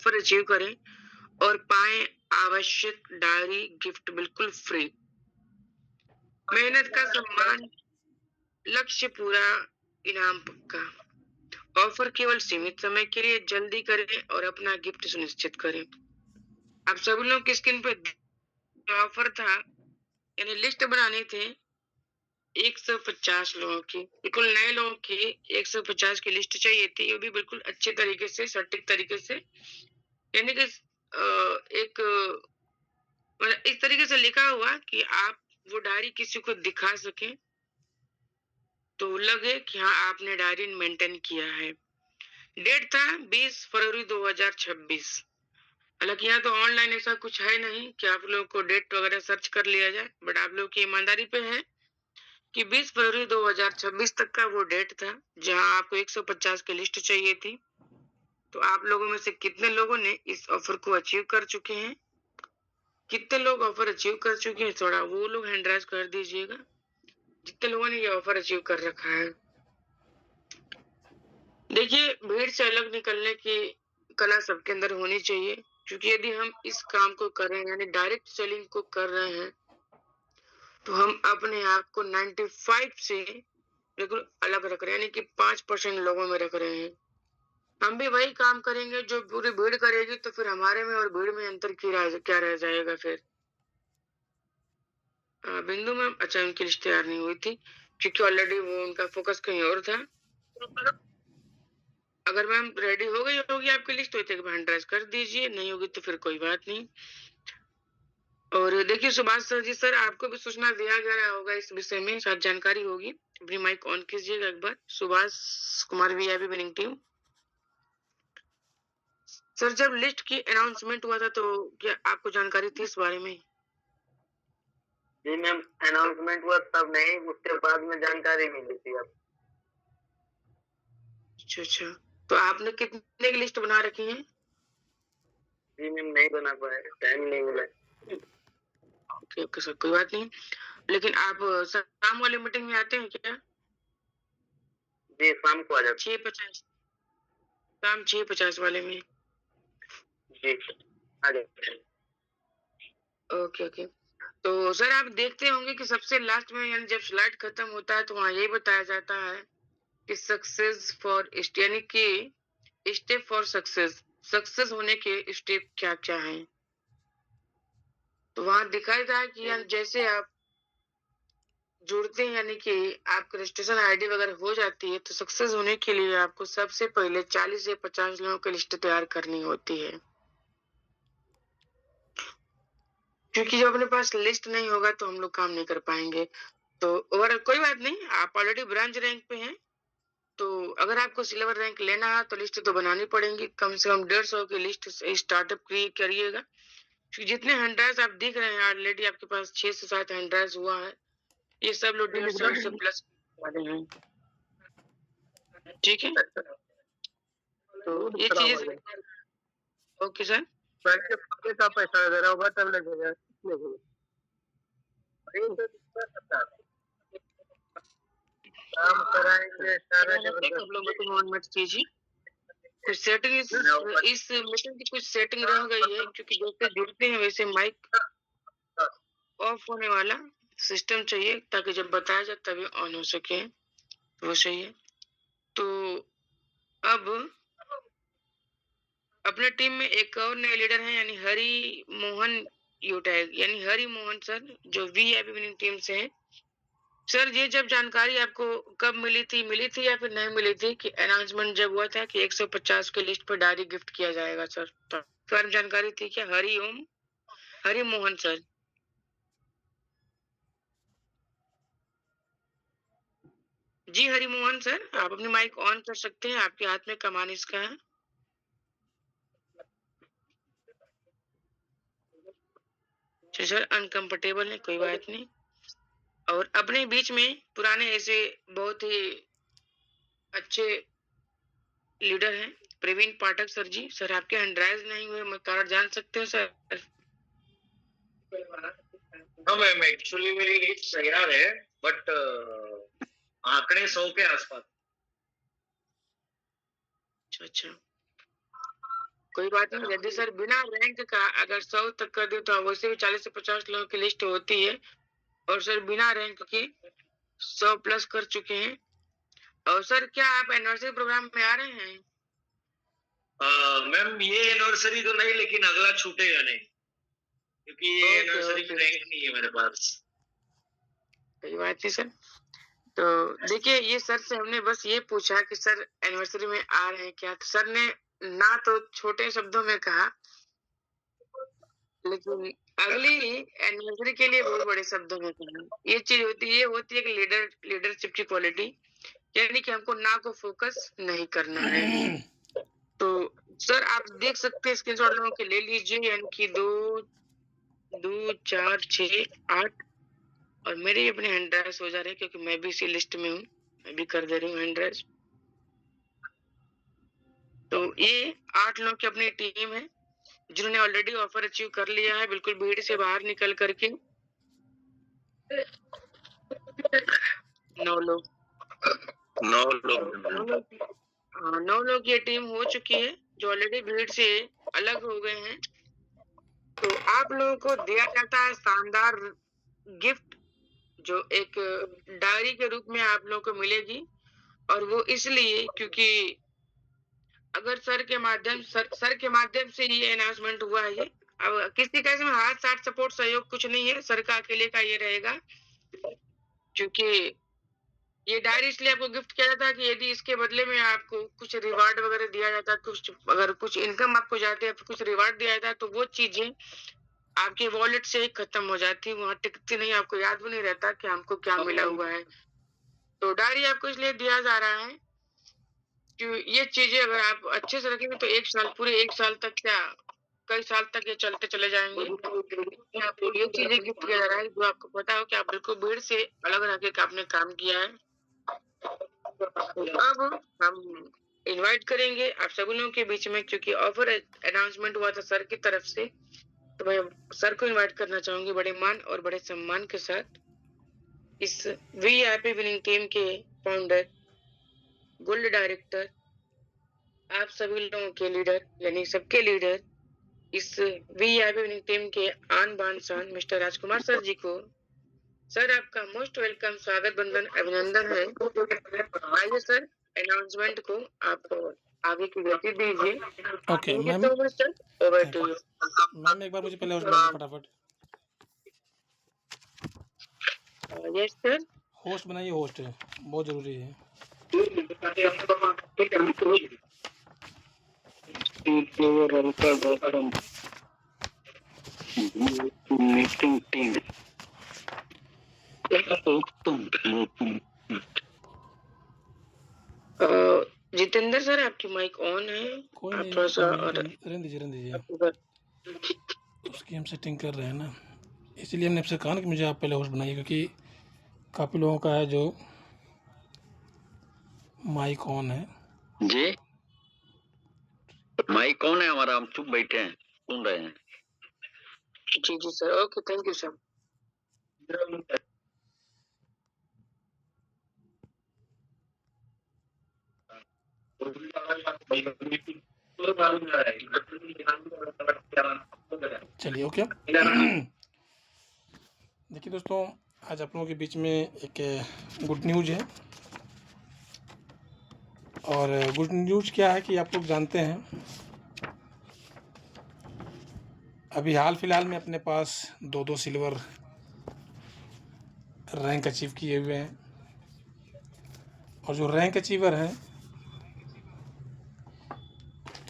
Offer achieve करें और पाएं आवश्यक डायरी गिफ्ट बिल्कुल फ्री। मेहनत का सम्मान, लक्ष्य पूरा, इनाम पक्का। ऑफर केवल सीमित समय के लिए, जल्दी करें और अपना गिफ्ट सुनिश्चित करें। आप सभी लोग की स्क्रीन पे ऑफर था, यानी लिस्ट बनाने थे 150 लोगों की, बिल्कुल नए लोगों की 150 की लिस्ट चाहिए थी, ये भी बिल्कुल अच्छे तरीके से, सटीक तरीके से, यानी कि एक मतलब इस तरीके से लिखा हुआ कि आप वो डायरी किसी को दिखा सकें तो लगे कि हाँ आपने डायरी मेंटेन किया है। डेट था 20 फरवरी 2026। हालांकि यहाँ तो ऑनलाइन ऐसा कुछ है नहीं कि आप लोगों को डेट वगैरह सर्च कर लिया जाए, बट आप लोग की ईमानदारी पे है कि 20 फरवरी 2026 तक का वो डेट था जहां आपको 150 की लिस्ट चाहिए थी। तो आप लोगों में से कितने लोगों ने इस ऑफर को अचीव कर चुके हैं? कितने लोग ऑफर अचीव कर चुके हैं, थोड़ा वो लोग हैंड राइज कर दीजिएगा जितने लोगों ने ये ऑफर अचीव कर रखा है। देखिए, भीड़ से अलग निकलने की कला सबके अंदर होनी चाहिए, क्योंकि यदि हम इस काम को कर रहे हैं यानी डायरेक्ट सेलिंग को कर रहे हैं तो हम अपने आप को 95 से बिल्कुल अलग रख रहे हैं, यानी कि 5% लोगों में रख रहे हैं। हम भी वही काम करेंगे जो पूरी भीड़ करेगी, तो फिर हमारे में और भीड़ में अंतर क्या रह जाएगा फिर? बिंदु मैम, अच्छा उनकी लिस्ट तैयार नहीं हुई थी क्योंकि ऑलरेडी वो उनका फोकस कहीं और था। अगर मैम रेडी हो गई होगी आपकी लिस्ट तो एक हैंड राइज कर दीजिए, नहीं होगी तो फिर कोई बात नहीं। और देखिए सुभाष सर जी, सर आपको भी सूचना दिया गया होगा इस विषय में, शायद जानकारी होगी। अपनी माइक ऑन कीजिएगा एक बार। Subhash Kumar VIP winning team. Sir, जब लिस्ट की अनाउंसमेंट हुआ था तो क्या आपको जानकारी थी इस बारे में? जी मैम, अनाउंसमेंट हुआ तब नहीं, उसके बाद में जानकारी मिली थी। अब अच्छा अच्छा, तो आपने कितने की लिस्ट बना रखी है? जी मैम, नहीं बना पाए, टाइम नहीं मिला। ओके ओके सर, कोई बात नहीं। लेकिन आप शाम वाली मीटिंग में आते हैं क्या? जी, शाम को आ जाते। 6:50, शाम 6:50 वाले में। जी, आ जाते। Okay okay. तो सर आप देखते होंगे कि सबसे लास्ट में यानी जब स्लाइड खत्म होता है तो वहां यही बताया जाता है कि सक्सेस फॉर, यानी कि स्टेप फॉर सक्सेस, सक्सेस होने के स्टेप क्या क्या हैं। तो वहां दिखाया जाए कि यानी जैसे आप जुड़ते हैं यानी कि आपकी रजिस्ट्रेशन आईडी वगैरह हो जाती है तो सक्सेस होने के लिए आपको सबसे पहले 40 से 50 लोगों की लिस्ट तैयार करनी होती है, क्योंकि जब अपने पास लिस्ट नहीं होगा तो हम लोग काम नहीं कर पाएंगे। तो ओवरऑल कोई बात नहीं, आप ऑलरेडी ब्रांच रैंक पे हैं, तो अगर आपको सिल्वर रैंक लेना है तो लिस्ट तो बनानी पड़ेगी, कम से कम 150 की लिस्ट स्टार्टअप करिएगा, क्योंकि जितने हैंडराइज आप दिख रहे हैं ऑलरेडी आपके पास 6 से 7 हैंडराइज हुआ है, ये सब लोग 150 से प्लस वाले हैं। ठीक है, तो ये चीजें। Okay sir. का पैसा दे रहा होगा तब लगेगा। काम कराएंगे सारा आप लोग को मत कीजिए, कुछ सेटिंग इस मीटिंग की कुछ सेटिंग रह गई है, क्योंकि जैसे जुड़ते हैं वैसे माइक ऑफ होने वाला सिस्टम चाहिए ताकि जब बताया जाए तभी ऑन हो सके, वो सही है। तो अब अपने टीम में एक और नए लीडर हैं, यानी हरि मोहन यूटैग, यानी हरि मोहन सर, जो वीआईपी विनिंग टीम से हैं। सर, ये जब जानकारी आपको कब मिली थी या फिर नहीं मिली थी कि अनाउंसमेंट जब हुआ था कि 150 की लिस्ट पर डायरी गिफ्ट किया जाएगा सर, तो इस बारे में जानकारी थी क्या? हरि मोहन सर। जी हरि मोहन सर, आप अपनी माइक ऑन कर सकते हैं, आपके हाथ में कमान इसका है। जी सर, अनकंफर्टेबल है, कोई बात नहीं। और अपने बीच में पुराने ऐसे बहुत ही अच्छे लीडर हैं प्रवीण पाठक सर जी। सर आपके हैंड नहीं हुए, मैं कारण जान सकते हो सर? हाँ मैम, एक्चुअली मेरी लिस्ट तैयार है, बट आंकड़े 100 के आसपास। अच्छा अच्छा, कोई बात नहीं, यदि सर बिना रैंक का अगर 100 तक कर दे तो वैसे भी 40 से 50 लोगों की लिस्ट होती है, और सर बिना रैंक के 100 प्लस कर चुके हैं। और सर क्या आप एनिवर्सरी प्रोग्राम में आ रहे हैं? मैम ये एनिवर्सरी तो नहीं, लेकिन अगला छूटेगा नहीं, क्योंकि ये ओके एनिवर्सरी की ओके, रैंक नहीं है मेरे पास। कोई बात नहीं सर। तो देखिए, ये सर से हमने बस ये पूछा कि सर एनिवर्सरी में आ रहे हैं क्या, तो सर ने ना तो छोटे शब्दों में कहा, लेकिन अगली एनिवर्सरी के लिए बहुत बड़े शब्दों में कहा। ये होती है कि लीडरशिप की क्वालिटी, यानी कि हमको ना को फोकस नहीं करना है। तो सर आप देख सकते हैं, स्क्रीनशॉट लोगों के ले लीजिए, यानी कि 2, 4, 6, 8, और मेरे भी अपने हैंड राइज हो जा रहे हैं, क्योंकि मैं भी इसी लिस्ट में हूँ। मैं भी कर दे रही हूँ हैंड राइज। तो ये 8 लोगों की अपनी टीम है, जिन्होंने ऑलरेडी ऑफर अचीव कर लिया है, बिल्कुल भीड़ से बाहर निकल करके। 9 लोग 9 लोग 9 लोग हाँ, 9 लोग की ये टीम हो चुकी है, जो ऑलरेडी भीड़ से अलग हो गए हैं। तो आप लोगों को दिया जाता है शानदार गिफ्ट, जो एक डायरी के रूप में आप लोगों को मिलेगी, और वो इसलिए क्योंकि अगर सर के माध्यम से ये अनाउंसमेंट हुआ है ये। अब किसी का इसमें हाथ साथ सपोर्ट सहयोग कुछ नहीं है, सर का अकेले का ये रहेगा। क्योंकि ये डायरी इसलिए आपको गिफ्ट किया जाता है कि यदि इसके बदले में आपको कुछ रिवार्ड वगैरह दिया जाता है, अगर कुछ इनकम आपको जाती है, कुछ रिवार्ड दिया जाता है, तो वो चीजें आपके वॉलेट से ही खत्म हो जाती है, वहां टिकती नहीं, आपको याद भी नहीं रहता कि हमको क्या मिला हुआ है। तो डायरी आपको इसलिए दिया जा रहा है कि ये चीजें अगर आप अच्छे से रखेंगे तो पूरे 1 साल तक, क्या कई साल तक ये चलते चले जाएंगे। आपको ये चीजें गिफ्ट किया जा रहा है, जो आपको पता हो कि आप बिल्कुल भीड़ से अलग रह के आपने काम किया है। तो अब हम इनवाइट करेंगे आप सभी लोगों के बीच में, क्योंकि ऑफर अनाउंसमेंट हुआ था सर की तरफ से, तो मैं सर को इनवाइट करना चाहूंगी बड़े मान और बड़े सम्मान के साथ। इस वीआईपी विनिंग टीम के फाउंडर, गोल्ड डायरेक्टर, आप सभी लोगों के लीडर, यानी सबके लीडर, इस वीआईपी विनिंग टीम के आन बान शान मिस्टर राजकुमार सर जी को, सर आपका मोस्ट वेलकम, स्वागत, बंधन, अभिनंदन है। आइए सर, अनाउंसमेंट को आप आगे की गति दीजिए। Okay thank you ma'am, so much sir, over thank to you you. Ma'am. एक बार मुझे पहले होस्ट बनाइए फटाफट। Yes sir. होस्ट बनाइए, होस्ट है बहुत ज़रूरी है। मीटिंग टीम जितेंद्र सर, आपकी माइक ऑन है, कोई आप नहीं, थोड़ा सा, कोई नहीं, और रहने दीजिए, रहने दीजिए। आपको उसकी हम सेटिंग कर रहे हैं ना, इसीलिए हमने आपसे कहा ना कि मुझे आप पहले होस्ट बनाइए, क्योंकि काफ़ी लोगों का है जो माइक ऑन है। जी, माइक कौन है हमारा? हम चुप बैठे हैं, सुन रहे हैं। जी जी sir, okay, thank you sir. चलिए ओके। देखिए दोस्तों, आज आप लोगों के बीच में एक गुड न्यूज़ है। और गुड न्यूज़ क्या है कि आप लोग जानते हैं, अभी हाल फिलहाल में अपने पास 2-2 सिल्वर रैंक अचीव किए हुए हैं। और जो रैंक अचीवर हैं,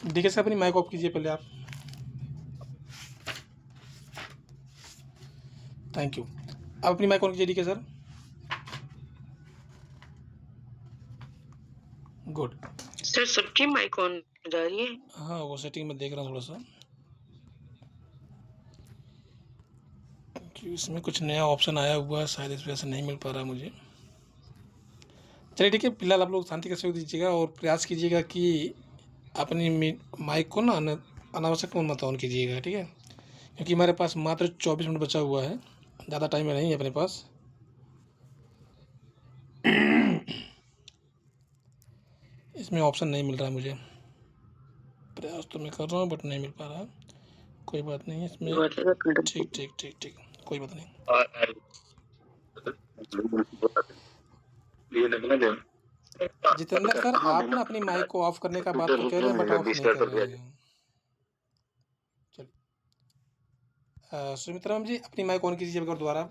देखिए सर, अपनी माइक ऑफ कीजिए पहले आप। Thank you. अब अपनी माइक ऑन कीजिए, ठीक है सर। गुड। सर सबकी माइक ऑन जा रही है? हाँ, वो सेटिंग में देख रहा हूँ थोड़ा सा, कि इसमें कुछ नया ऑप्शन आया हुआ है, शायद इस वजह से नहीं मिल पा रहा मुझे। चलिए ठीक है, फिलहाल आप लोग शांति का सहयोग दीजिएगा और प्रयास कीजिएगा कि अपनी माइक को ना अनावश्यक मत ऑन कीजिएगा, ठीक है, क्योंकि हमारे पास मात्र 24 मिनट बचा हुआ है, ज़्यादा टाइम नहीं है अपने पास। इसमें ऑप्शन नहीं मिल रहा है मुझे। प्रयास तो मैं कर रहा हूँ बट नहीं मिल पा रहा। कोई बात नहीं है इसमें। ठीक ठीक ठीक ठीक, कोई बात नहीं। जितेंद्र सर, आप ना अपनी माइक को ऑफ करने का बात तो कह रहे हैं बट ऑफ नहीं कर रहे हैं। चलिए सुमित्रा मैम जी, अपनी माइक ऑन कीजिए एक बार दोबारा।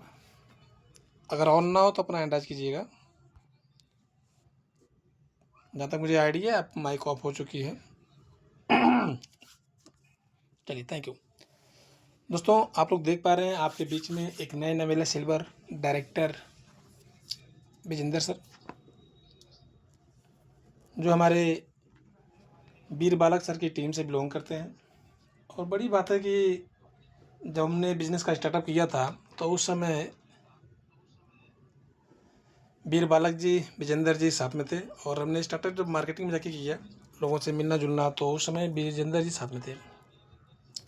अगर ऑन ना हो तो अपना हैंड राइज कीजिएगा। जहाँ तक मुझे आइडिया है आप माइक ऑफ हो चुकी है। चलिए, थैंक यू। दोस्तों, आप लोग देख पा रहे हैं आपके बीच में एक नए नवेला सिल्वर डायरेक्टर विजेंद्र सर, जो हमारे वीर बालक सर की टीम से बिलोंग करते हैं। और बड़ी बात है कि जब हमने बिजनेस का स्टार्टअप किया था तो उस समय वीर बालक जी, विजेंद्र जी साथ में थे। और हमने स्टार्टअप जब मार्केटिंग में जाके किया, लोगों से मिलना जुलना, तो उस समय विजेंद्र जी साथ में थे।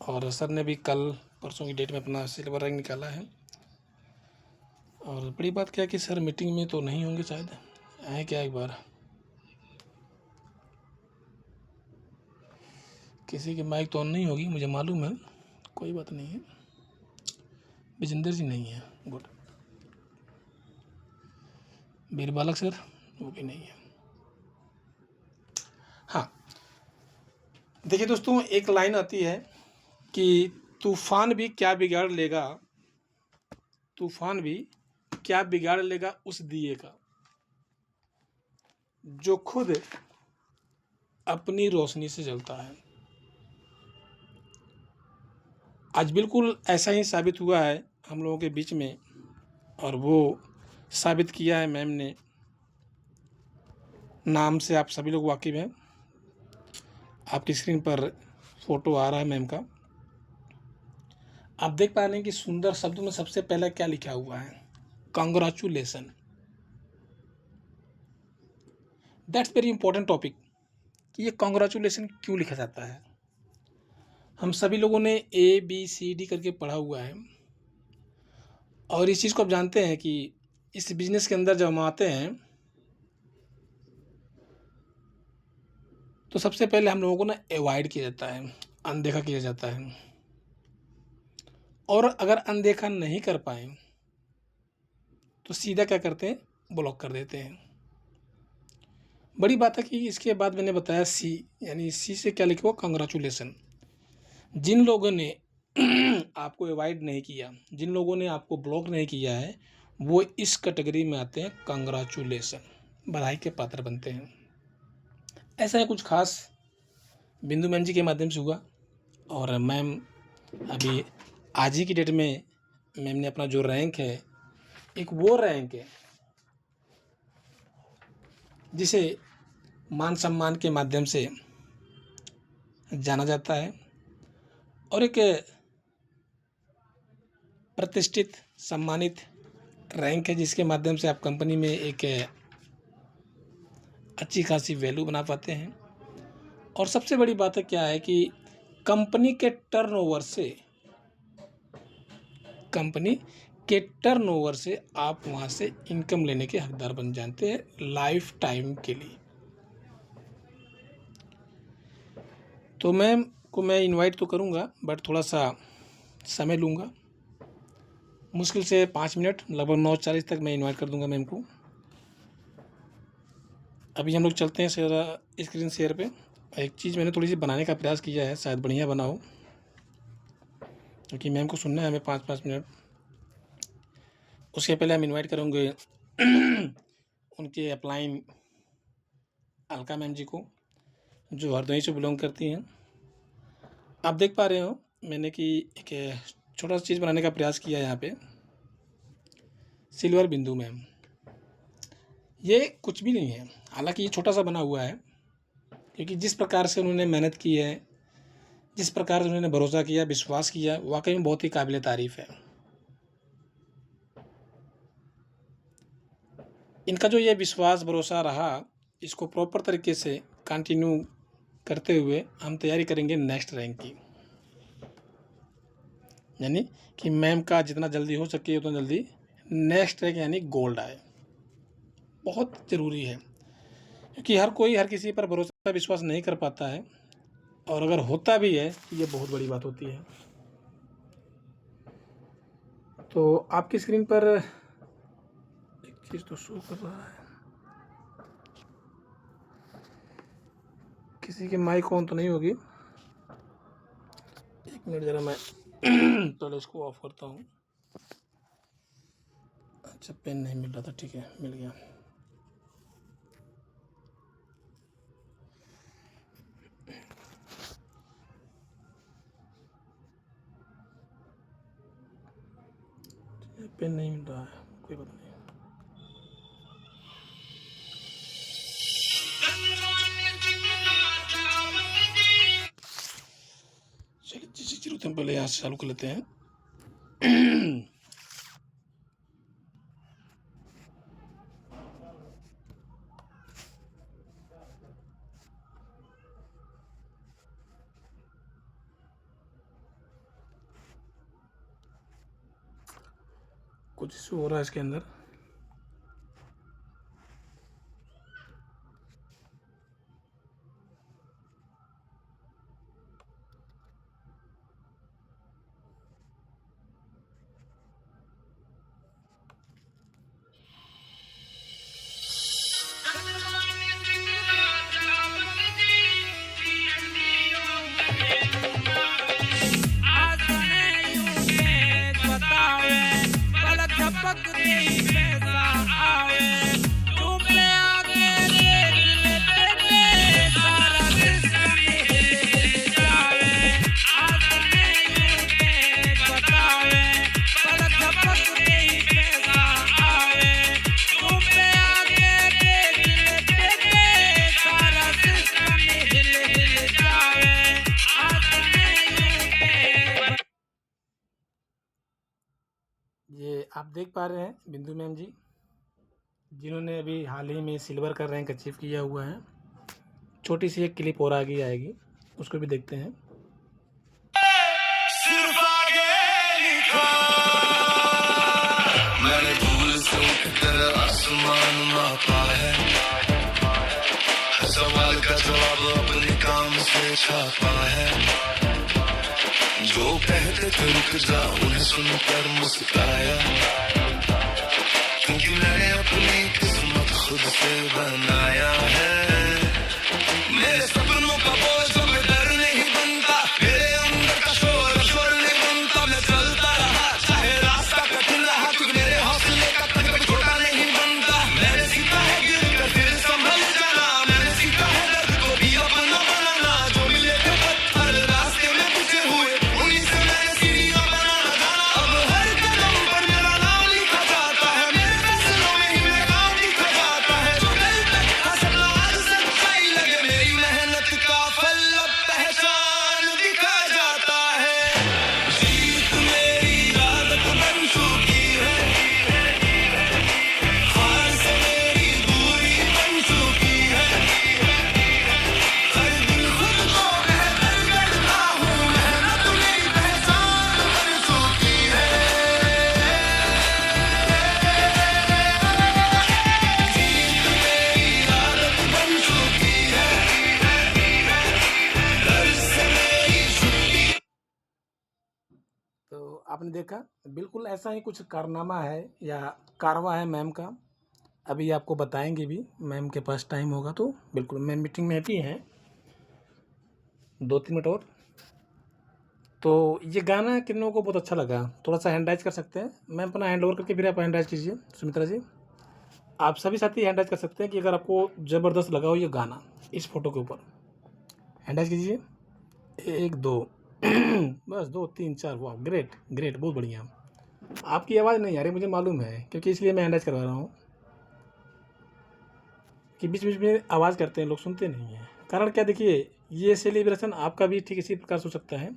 और सर ने भी कल परसों की डेट में अपना सिल्वर रैंक निकाला है। और बड़ी बात क्या है कि सर मीटिंग में तो नहीं होंगे, शायद आए क्या एक बार। किसी की माइक तो ऑन नहीं होगी, मुझे मालूम है, कोई बात नहीं है। विजेंद्र जी नहीं है, गुड। वीर बालक सर, वो भी नहीं है। हाँ, देखिए दोस्तों, एक लाइन आती है कि तूफान भी क्या बिगाड़ लेगा, तूफान भी क्या बिगाड़ लेगा उस दिए का, जो खुद अपनी रोशनी से जलता है। आज बिल्कुल ऐसा ही साबित हुआ है हम लोगों के बीच में, और वो साबित किया है मैम ने। नाम से आप सभी लोग वाकिफ हैं, आपकी स्क्रीन पर फोटो आ रहा है मैम का। आप देख पा रहे हैं कि सुंदर शब्दों में सबसे पहले क्या लिखा हुआ है, congratulation. That's very important topic कि ये कांग्रेचुलेसन क्यों लिखा जाता है। हम सभी लोगों ने ABCD करके पढ़ा हुआ है, और इस चीज़ को आप जानते हैं कि इस बिजनेस के अंदर जब हम आते हैं तो सबसे पहले हम लोगों को ना अवॉइड किया जाता है, अनदेखा किया जाता है। और अगर अनदेखा नहीं कर पाए तो सीधा क्या करते हैं, ब्लॉक कर देते हैं। बड़ी बात है कि इसके बाद मैंने बताया C, यानी C से क्या लिखा हुआ, कांग्रेचुलेसन। जिन लोगों ने आपको अवॉइड नहीं किया, जिन लोगों ने आपको ब्लॉक नहीं किया है, वो इस कैटेगरी में आते हैं, कांग्रेचुलेसन, बधाई के पात्र बनते हैं। ऐसा है कुछ खास बिंदु मैम जी के माध्यम से हुआ। और मैम अभी आज ही की डेट में मैम ने अपना जो रैंक है, एक वो रैंक है जिसे मान सम्मान के माध्यम से जाना जाता है, और एक प्रतिष्ठित सम्मानित रैंक है जिसके माध्यम से आप कंपनी में एक अच्छी खासी वैल्यू बना पाते हैं। और सबसे बड़ी बात है क्या है कि कंपनी के टर्नओवर से, कंपनी के टर्नओवर से आप वहाँ से इनकम लेने के हकदार बन जाते हैं लाइफ टाइम के लिए। तो मैम को मैं इनवाइट तो करूँगा बट थोड़ा सा समय लूँगा, मुश्किल से 5 मिनट, लगभग 9:40 तक मैं इनवाइट कर दूँगा मैम को। अभी हम लोग चलते हैं स्क्रीन शेयर पे। एक चीज़ मैंने थोड़ी सी बनाने का प्रयास किया है, शायद बढ़िया बना हो, क्योंकि मैम को सुनना है हमें 5-5 मिनट। उसके पहले हम इनवाइट करेंगे उनके अपलाइन अलका मैम जी को, जो हरदोई से बिलोंग करती हैं। आप देख पा रहे हो मैंने कि एक छोटा सा चीज़ बनाने का प्रयास किया है यहाँ पे, सिल्वर बिंदु मैम। ये कुछ भी नहीं है, हालांकि ये छोटा सा बना हुआ है, क्योंकि जिस प्रकार से उन्होंने मेहनत की है, जिस प्रकार से उन्होंने भरोसा किया, विश्वास किया, वाकई में बहुत ही काबिल तारीफ़ है। इनका जो ये विश्वास भरोसा रहा, इसको प्रॉपर तरीके से कंटिन्यू करते हुए हम तैयारी करेंगे नेक्स्ट रैंक की, यानी कि मैम का जितना जल्दी हो सके उतना जल्दी नेक्स्ट रैंक यानी गोल्ड आए। बहुत ज़रूरी है, क्योंकि हर कोई हर किसी पर भरोसा विश्वास नहीं कर पाता है। और अगर होता भी है तो ये बहुत बड़ी बात होती है। तो आपकी स्क्रीन पर एक चीज़ तो शो कर रहा है, किसी की माइक ऑन तो नहीं होगी। एक मिनट ज़रा मैं पहले इसको ऑफ करता हूँ। अच्छा, पेन नहीं मिल रहा था, ठीक है मिल गया। पेन नहीं मिल रहा है, कोई बात नहीं। चलिए जिस जरूरत है पहले यहाँ से चालू कर लेते हैं। कुछ इशू हो रहा है इसके अंदर। ये आप देख पा रहे हैं बिंदु मैम जी, जिन्होंने अभी हाल ही में सिल्वर का रैंक अचीव किया हुआ है। छोटी सी एक क्लिप और आगे आएगी, उसको भी देखते हैं। सिर्फ आगे लिखा मैंने भूल से उठकर आसमान मापा है, हर सवाल का जवाब अपने काम से छापा है। जो कहते थे रुक जा उन्हें सुनकर मुस्कुराया, क्योंकि मैंने अपनी किस्मत खुद से बनाया है। मेरे सपनों का बोझ अब डर नहीं बनता, मेरे अंदर का शोर शोर नहीं बनता। मैं चलता रहा चाहे रास्ता कठिन रहा, क्योंकि मेरे हौसले का तक कभी छोटा नहीं बनता। मैंने सीखा है गिर कर फिर संभल जाना, मैंने सीखा है दर्द को भी अपना बनाना। जो मिले थे पत्थर रास्ते में पूछे हुए, उन्हीं से मैंने सीढ़ियां बनाना जाना। अब हर कदम पर मेरा नाम लिखा जाता है, मेरे फैसलों में ही मेरा काम लिखा जाता है। जो दिल तक था सपना आज सच्चाई लगे, मेरी मेहनत का फल अब पहचान दिखा जाता है। जीत मेरी आदत बन चुकी है, हार से मेरी दूरी बन चुकी है। हर दिन खुद को बेहतर करता हूँ, मेहनत मेरी पहचान बन चुकी है। जीत मेरी आदत बन चुकी है, डर से मेरी छुट्टी। तो आपने देखा बिल्कुल ऐसा ही कुछ कारनामा है या कारवा है मैम का। अभी आपको बताएंगे भी, मैम के पास टाइम होगा तो बिल्कुल। मैम मीटिंग में भी हैं 2-3 मिनट और। तो ये गाना किन लोगों को बहुत अच्छा लगा, थोड़ा सा हैंड राइज कर सकते हैं। मैम अपना हैंड ओवर करके फिर आप हैंड राइज कीजिए। सुमित्रा जी, आप सभी साथी हैंड राइज कर सकते हैं कि अगर आपको ज़बरदस्त लगा हो ये गाना इस फोटो के ऊपर। हैंड राइज कीजिए, 1 2 बस 2 3 4। वाह, ग्रेट ग्रेट, बहुत बढ़िया। आपकी आवाज़ नहीं आ रही मुझे मालूम है, क्योंकि इसलिए मैं हैंड राइज करवा रहा हूँ कि बीच बीच में आवाज़ करते हैं लोग, सुनते नहीं हैं। कारण क्या, देखिए ये सेलिब्रेशन आपका भी ठीक इसी प्रकार से हो सकता है।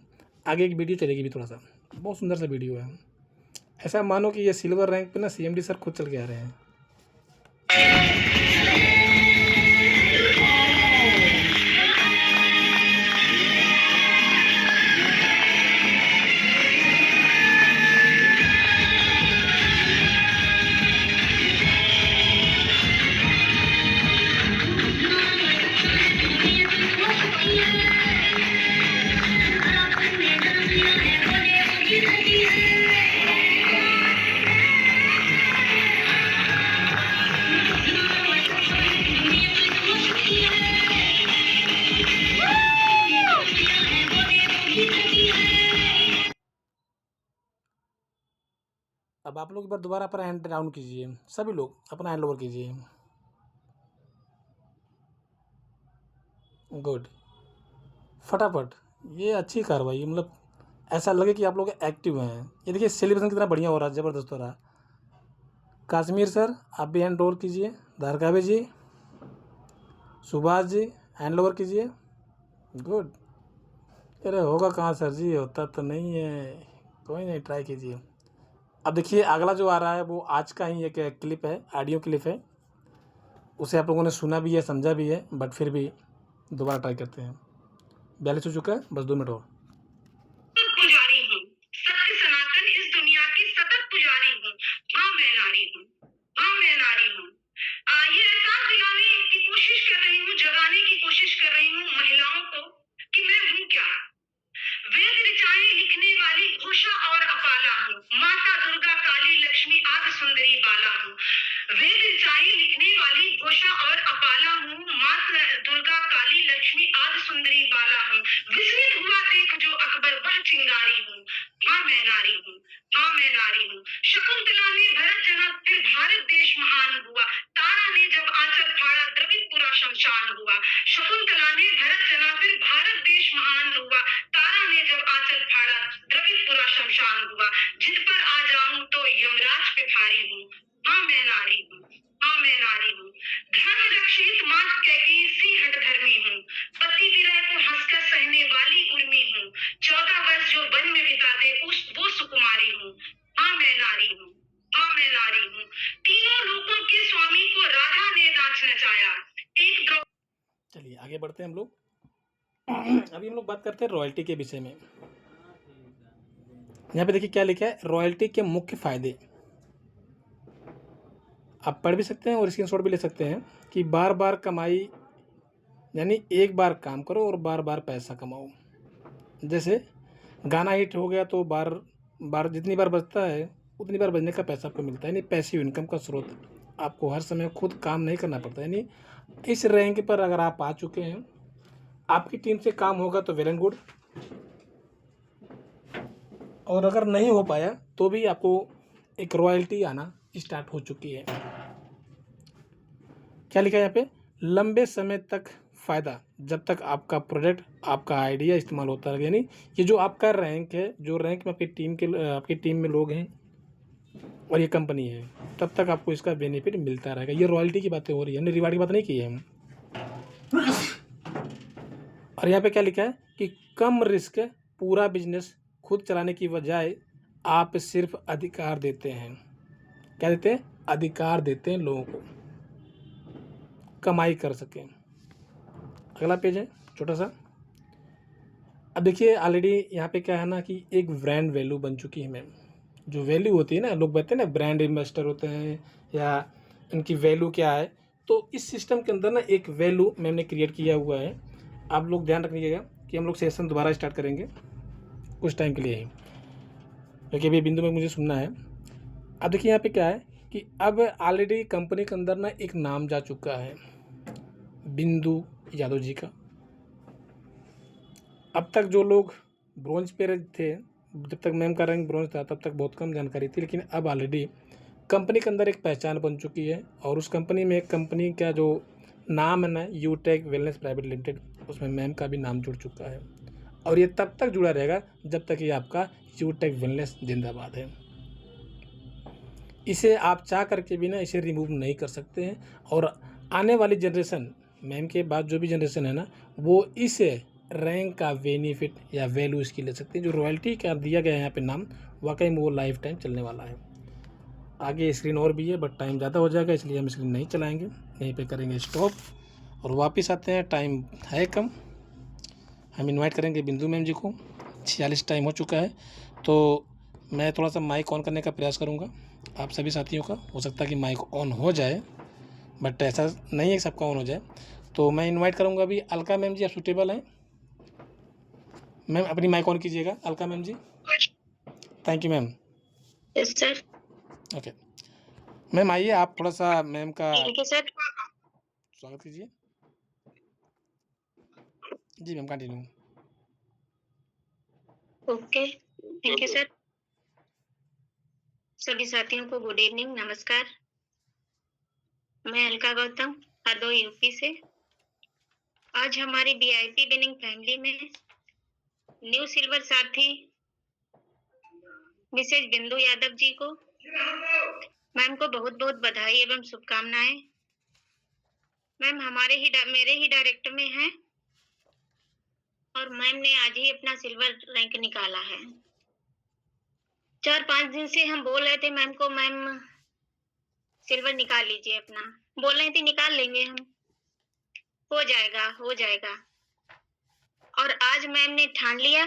आगे एक वीडियो चलेगी भी, थोड़ा सा बहुत सुंदर सा वीडियो है। ऐसा मानो कि ये सिल्वर रैंक पे ना CMD सर खुद चल के आ रहे हैं। अब आप लोग एक बार दोबारा अपना हैंड डाउन कीजिए, सभी लोग अपना हैंड लोअर कीजिए। गुड, फटाफट। ये अच्छी कार्रवाई, मतलब ऐसा लगे कि आप लोग एक्टिव हैं। ये देखिए सेलिब्रेशन कितना बढ़िया हो रहा है, ज़बरदस्त हो रहा है। काश्मीर सर आप भी हैंड लोअर कीजिए। धारकावे जी, सुभाष जी हैंड लोअर कीजिए। गुड। अरे होगा कहाँ सर जी, होता तो नहीं है, कोई नहीं, ट्राई कीजिए। अब देखिए अगला जो आ रहा है वो आज का ही एक क्लिप है, ऑडियो क्लिप है। उसे आप लोगों ने सुना भी है, समझा भी है, बट फिर भी दोबारा ट्राई करते हैं। 42 हो चुका है, बस 2 मिनट और। पुजारी हूँ, सत्य सनातन इस दुनिया की सतत पुजारी हूँ। हाँ मैं नारी हूँ, हाँ मैं नारी हूँ। ये एहसास दिलाने की कोशिश कर रही हूँ, जगाने की कोशिश कर रही हूँ महिलाओं को कि मैं हूँ क्या। वेद ऋचाएं लिखने वाली घोषा और अपाला हूँ। माता दुर्गा काली लक्ष्मी आदि सुंदरी बाला हूँ। वेद ऋचाएं लिखने वाली घोषा और अपाला हूँ। माता दुर्गा काली लक्ष्मी आदि सुंदरी बाला हूँ। विस्मित हुआ देख जो अकबर वह चिंगारी हूँ। हाँ मैं नारी हूँ, हाँ मैं नारी हूँ। शकुंतला ने भरत जना फिर भारत देश महान हुआ। तारा ने जब आंचल फाड़ा द्रविड़ पूरा शमशान हुआ। शकुंतला ने भरत जना फिर भारत देश महान हुआ। तारा ने जब आंचल फाड़ा द्रविड़ पूरा शमशान हुआ। जिद पर आ जाऊं तो यमराज पे भारी हूँ। हाँ मैं नारी हूँ, हाँ मैं नारी हूँ। धर्म रक्षित मात कैकेयी सी हठधर्मी हूँ। पति विरह को हंसकर सहने वाली उर्मी हूँ। 14 वर्ष जो वन में बिता दे वो सुकुमारी हूँ। हाँ मैं नारी हूँ, हाँ मैं नारी हूँ। तीनों लोकों के स्वामी को राधा ने नाच नचाया। एक द्रौ चलिए आगे बढ़ते हैं हम लोग। अभी हम लोग बात करते हैं रॉयल्टी के विषय में। यहाँ पे देखिए क्या लिखा है, रॉयल्टी के मुख्य फायदे। आप पढ़ भी सकते हैं और स्क्रीनशॉट भी ले सकते हैं कि बार बार कमाई, यानी एक बार काम करो और बार बार पैसा कमाओ। जैसे गाना हिट हो गया तो बार बार जितनी बार बजता है उतनी बार बजने का पैसा आपको मिलता है, यानी पैसिव इनकम का स्रोत। आपको हर समय खुद काम नहीं करना पड़ता, यानी इस रैंक पर अगर आप आ चुके हैं, आपकी टीम से काम होगा तो वेल एंड गुड, और अगर नहीं हो पाया तो भी आपको एक रॉयल्टी आना स्टार्ट हो चुकी है। क्या लिखा है यहाँ पे, लंबे समय तक फ़ायदा, जब तक आपका प्रोडक्ट, आपका आइडिया इस्तेमाल होता है। यानी ये जो आपका रैंक है, जो रैंक में आपकी टीम में लोग हैं और ये कंपनी है, तब तक आपको इसका बेनिफिट मिलता रहेगा। ये रॉयल्टी की बातें हो रही है, हमने रिवार्ड की बात नहीं की है हम। और यहाँ पे क्या लिखा है कि कम रिस्क, पूरा बिजनेस खुद चलाने की बजाय आप सिर्फ अधिकार देते हैं। क्या देते हैं, अधिकार देते हैं लोगों को कमाई कर सकें। अगला पेज है छोटा सा। अब देखिए ऑलरेडी यहाँ पे क्या है ना कि एक ब्रांड वैल्यू बन चुकी है मैम। जो वैल्यू होती है ना, लोग कहते हैं ना ब्रांड इन्वेस्टर होते हैं या इनकी वैल्यू क्या है, तो इस सिस्टम के अंदर ना एक वैल्यू मैम ने क्रिएट किया हुआ है। आप लोग ध्यान रखिएगा कि हम लोग सेशन दोबारा स्टार्ट करेंगे कुछ टाइम के लिए ही, क्योंकि अभी बिंदु में मुझे सुनना है। अब देखिए यहाँ पे क्या है कि अब ऑलरेडी कंपनी के अंदर ना एक नाम जा चुका है, बिंदु यादव जी का। अब तक जो लोग ब्रॉन्ज पे थे, जब तक मैम का रैंक ब्रॉन्ज था तब तक बहुत कम जानकारी थी, लेकिन अब ऑलरेडी कंपनी के अंदर एक पहचान बन चुकी है। और उस कंपनी में कंपनी का जो नाम है ना, यूटेक वेलनेस प्राइवेट लिमिटेड, उसमें मैम का भी नाम जुड़ चुका है। और ये तब तक जुड़ा रहेगा जब तक ये आपका यूटेक वेलनेस जिंदाबाद है। इसे आप चाह करके भी ना इसे रिमूव नहीं कर सकते हैं। और आने वाली जनरेशन, मैम के बाद जो भी जनरेशन है ना, वो इस रैंक का बेनिफिट या वैल्यू इसकी ले सकते हैं। जो रॉयल्टी का दिया गया है यहाँ पे नाम, वाकई में वो लाइफ टाइम चलने वाला है। आगे स्क्रीन और भी है बट टाइम ज़्यादा हो जाएगा, इसलिए हम स्क्रीन नहीं चलाएंगे, यहीं पे करेंगे स्टॉप और वापस आते हैं। टाइम है कम, हम इनवाइट करेंगे बिंदु मैम जी को। 46 टाइम हो चुका है, तो मैं थोड़ा सा माइक ऑन करने का प्रयास करूँगा आप सभी साथियों का। हो सकता है कि माइक ऑन हो जाए, बट ऐसा नहीं है कि सबका ऑन हो जाए। तो मैं इनवाइट करूँगा अभी अलका मैम जी, आप सुटेबल हैं मैम? अपनी माइक ऑन कीजिएगा Alka ma'am ji. Thank you ma'am. Yes sir. Okay ma'am आइए, आप थोड़ा सा मैम का ठीक है सर। स्वागत कीजिए। जी ma'am continue. Okay thank you sir. सभी साथियों को गुड इवनिंग, नमस्कार। मैं अलका गौतम, हरदोई यूपी से। आज हमारी वीआईपी विनिंग फैमिली में न्यू सिल्वर साथी मिसेज बिंदु यादव जी को, मैम को बहुत बहुत बधाई एवं शुभकामनाएं। मैम मेरे ही डायरेक्ट में हैं और मैम ने आज ही अपना सिल्वर रैंक निकाला है। 4-5 दिन से हम बोल रहे थे मैम को, मैम सिल्वर निकाल लीजिए अपना, बोल रही थी निकाल लेंगे हम, हो जाएगा। और आज मैम ने ठान लिया